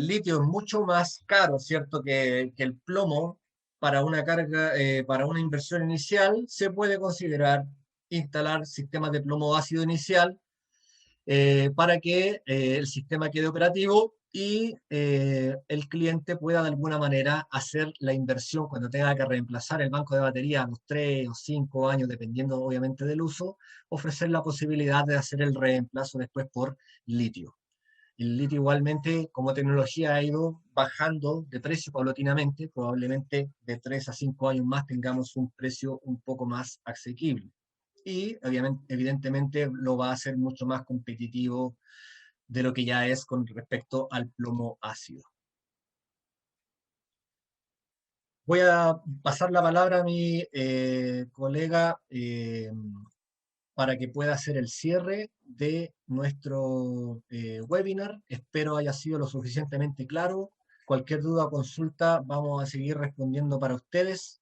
litio es mucho más caro, ¿cierto?, que el plomo para una carga, para una inversión inicial, se puede considerar instalar sistemas de plomo ácido inicial para que el sistema quede operativo y el cliente pueda de alguna manera hacer la inversión cuando tenga que reemplazar el banco de batería a los 3 o 5 años, dependiendo obviamente del uso, ofrecer la posibilidad de hacer el reemplazo después por litio. El litio igualmente, como tecnología, ha ido bajando de precio paulatinamente, probablemente de 3 a 5 años más tengamos un precio un poco más asequible. Y evidentemente lo va a hacer mucho más competitivo de lo que ya es con respecto al plomo ácido. Voy a pasar la palabra a mi colega para que pueda hacer el cierre de nuestro webinar. Espero haya sido lo suficientemente claro. Cualquier duda o consulta vamos a seguir respondiendo para ustedes.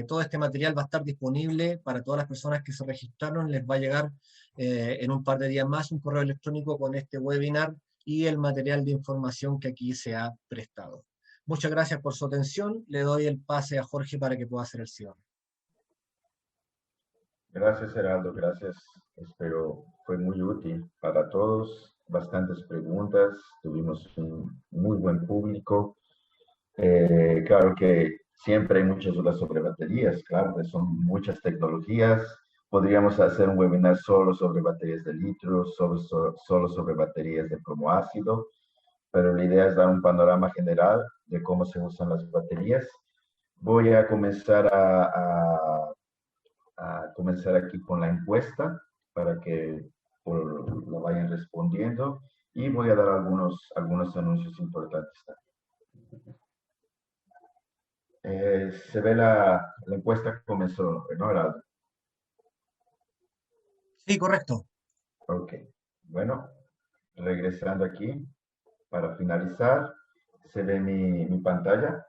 Todo este material va a estar disponible para todas las personas que se registraron. Les va a llegar en un par de días más un correo electrónico con este webinar y el material de información que aquí se ha prestado. Muchas gracias por su atención. Le doy el pase a Jorge para que pueda hacer el cierre. Gracias, Heraldo, gracias. Espero fue muy útil para todos. Bastantes preguntas, tuvimos un muy buen público. Claro que siempre hay muchas dudas sobre baterías, claro, que son muchas tecnologías. Podríamos hacer un webinar solo sobre baterías de litio, solo sobre baterías de plomo ácido, pero la idea es dar un panorama general de cómo se usan las baterías. Voy a comenzar a comenzar aquí con la encuesta para que la vayan respondiendo, y voy a dar algunos anuncios importantes también. Se ve la encuesta que comenzó, ¿no, Heraldo? Sí, correcto. Ok, bueno, regresando aquí para finalizar, se ve mi pantalla.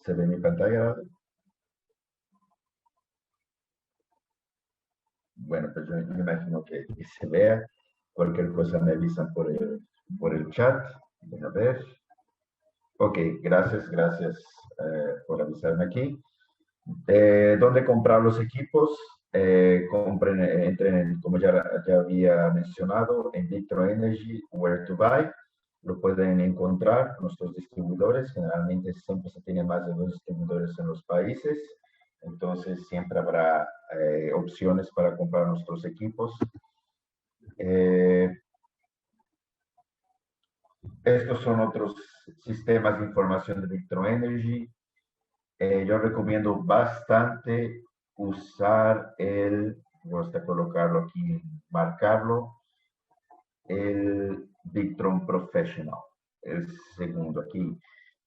¿Se ve mi pantalla, Heraldo? Bueno, pues yo me imagino que se vea. Cualquier cosa me avisan por el chat. A ver. Ok, gracias por avisarme aquí. ¿Dónde comprar los equipos? Entren, como ya había mencionado, en Victro Energy, Where to Buy. Lo pueden encontrar nuestros distribuidores. Generalmente siempre se tienen más de 2 distribuidores en los países. Entonces siempre habrá opciones para comprar nuestros equipos. Estos son otros sistemas de información de Victro Energy. Yo recomiendo bastante usar voy a colocarlo aquí, marcarlo, el Victron Professional, el segundo aquí.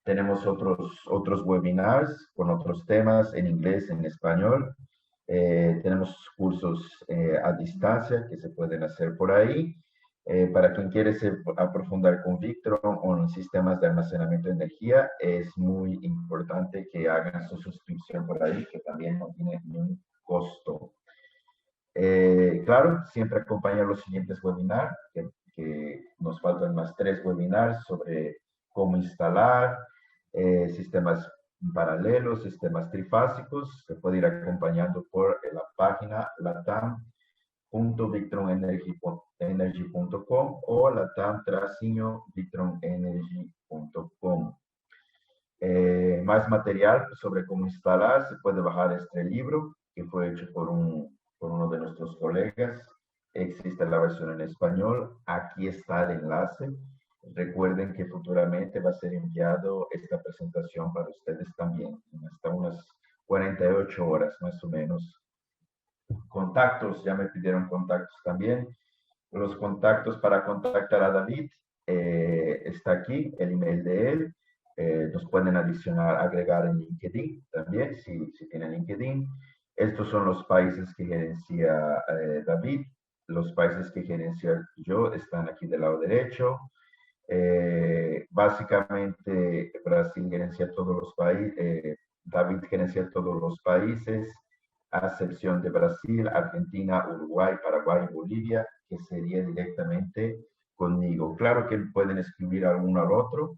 Tenemos otros webinars con otros temas en inglés, en español. Tenemos cursos a distancia que se pueden hacer por ahí. Para quien quiere aprofundar con Victron o en sistemas de almacenamiento de energía, es muy importante que hagan su suscripción por ahí, que también no tiene ningún costo. Claro, siempre acompaña los siguientes webinars, que nos faltan más 3 webinars sobre cómo instalar sistemas paralelos, sistemas trifásicos. Se puede ir acompañando por la página LATAM latam.victronenergy.com o latam-victronenergy.com. Más material sobre cómo instalar, se puede bajar este libro que fue hecho por uno de nuestros colegas. Existe la versión en español. Aquí está el enlace. Recuerden que futuramente va a ser enviado esta presentación para ustedes también, en hasta unas 48 horas más o menos. Contactos, ya me pidieron contactos también. Los contactos para contactar a David, está aquí, el email de él. Nos pueden agregar en LinkedIn también, si tienen LinkedIn. Estos son los países que gerencia David. Los países que gerencia yo están aquí del lado derecho. Básicamente, Brasil gerencia todos los países, David gerencia todos los países, a excepción de Brasil, Argentina, Uruguay, Paraguay y Bolivia, que sería directamente conmigo. Claro que pueden escribir a uno al otro,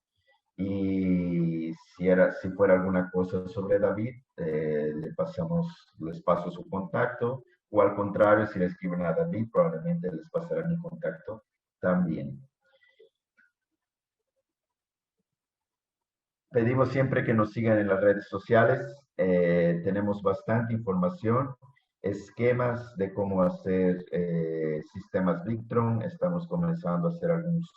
y si fuera alguna cosa sobre David, les paso su contacto, o al contrario, si le escriben a David, probablemente les pasará mi contacto también. Pedimos siempre que nos sigan en las redes sociales. Tenemos bastante información, esquemas de cómo hacer sistemas Victron. Estamos comenzando a hacer algunos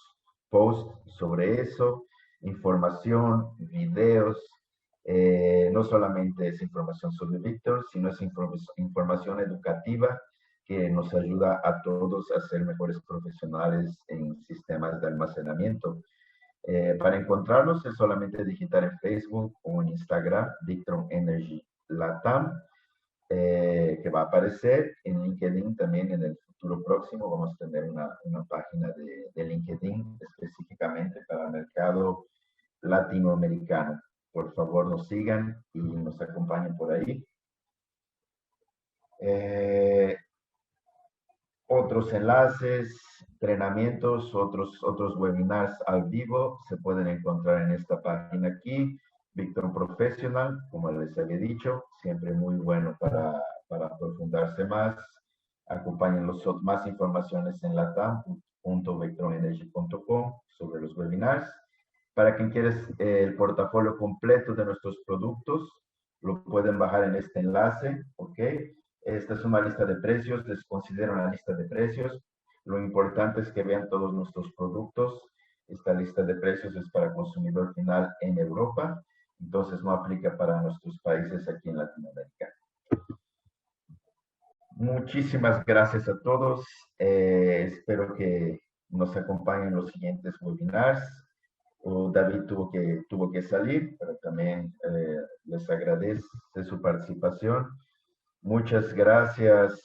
posts sobre eso, información, videos. No solamente es información sobre Victron, sino es información educativa que nos ayuda a todos a ser mejores profesionales en sistemas de almacenamiento. Para encontrarnos es solamente digitar en Facebook o en Instagram, Victron Energy Latam, que va a aparecer en LinkedIn también. En el futuro próximo vamos a tener una página de LinkedIn específicamente para el mercado latinoamericano. Por favor, nos sigan y nos acompañen por ahí. Otros enlaces, entrenamientos, otros webinars al vivo se pueden encontrar en esta página aquí, Victron Professional, como les había dicho, siempre muy bueno para profundarse más. Acompáñenlos, más informaciones en latam.victronenergy.com sobre los webinars. Para quien quiera el portafolio completo de nuestros productos, lo pueden bajar en este enlace, ¿ok? Esta es una lista de precios, les considero una lista de precios. Lo importante es que vean todos nuestros productos. Esta lista de precios es para consumidor final en Europa, entonces no aplica para nuestros países aquí en Latinoamérica. Muchísimas gracias a todos. Espero que nos acompañen en los siguientes webinars. David tuvo que salir, pero también les agradece su participación. Muchas gracias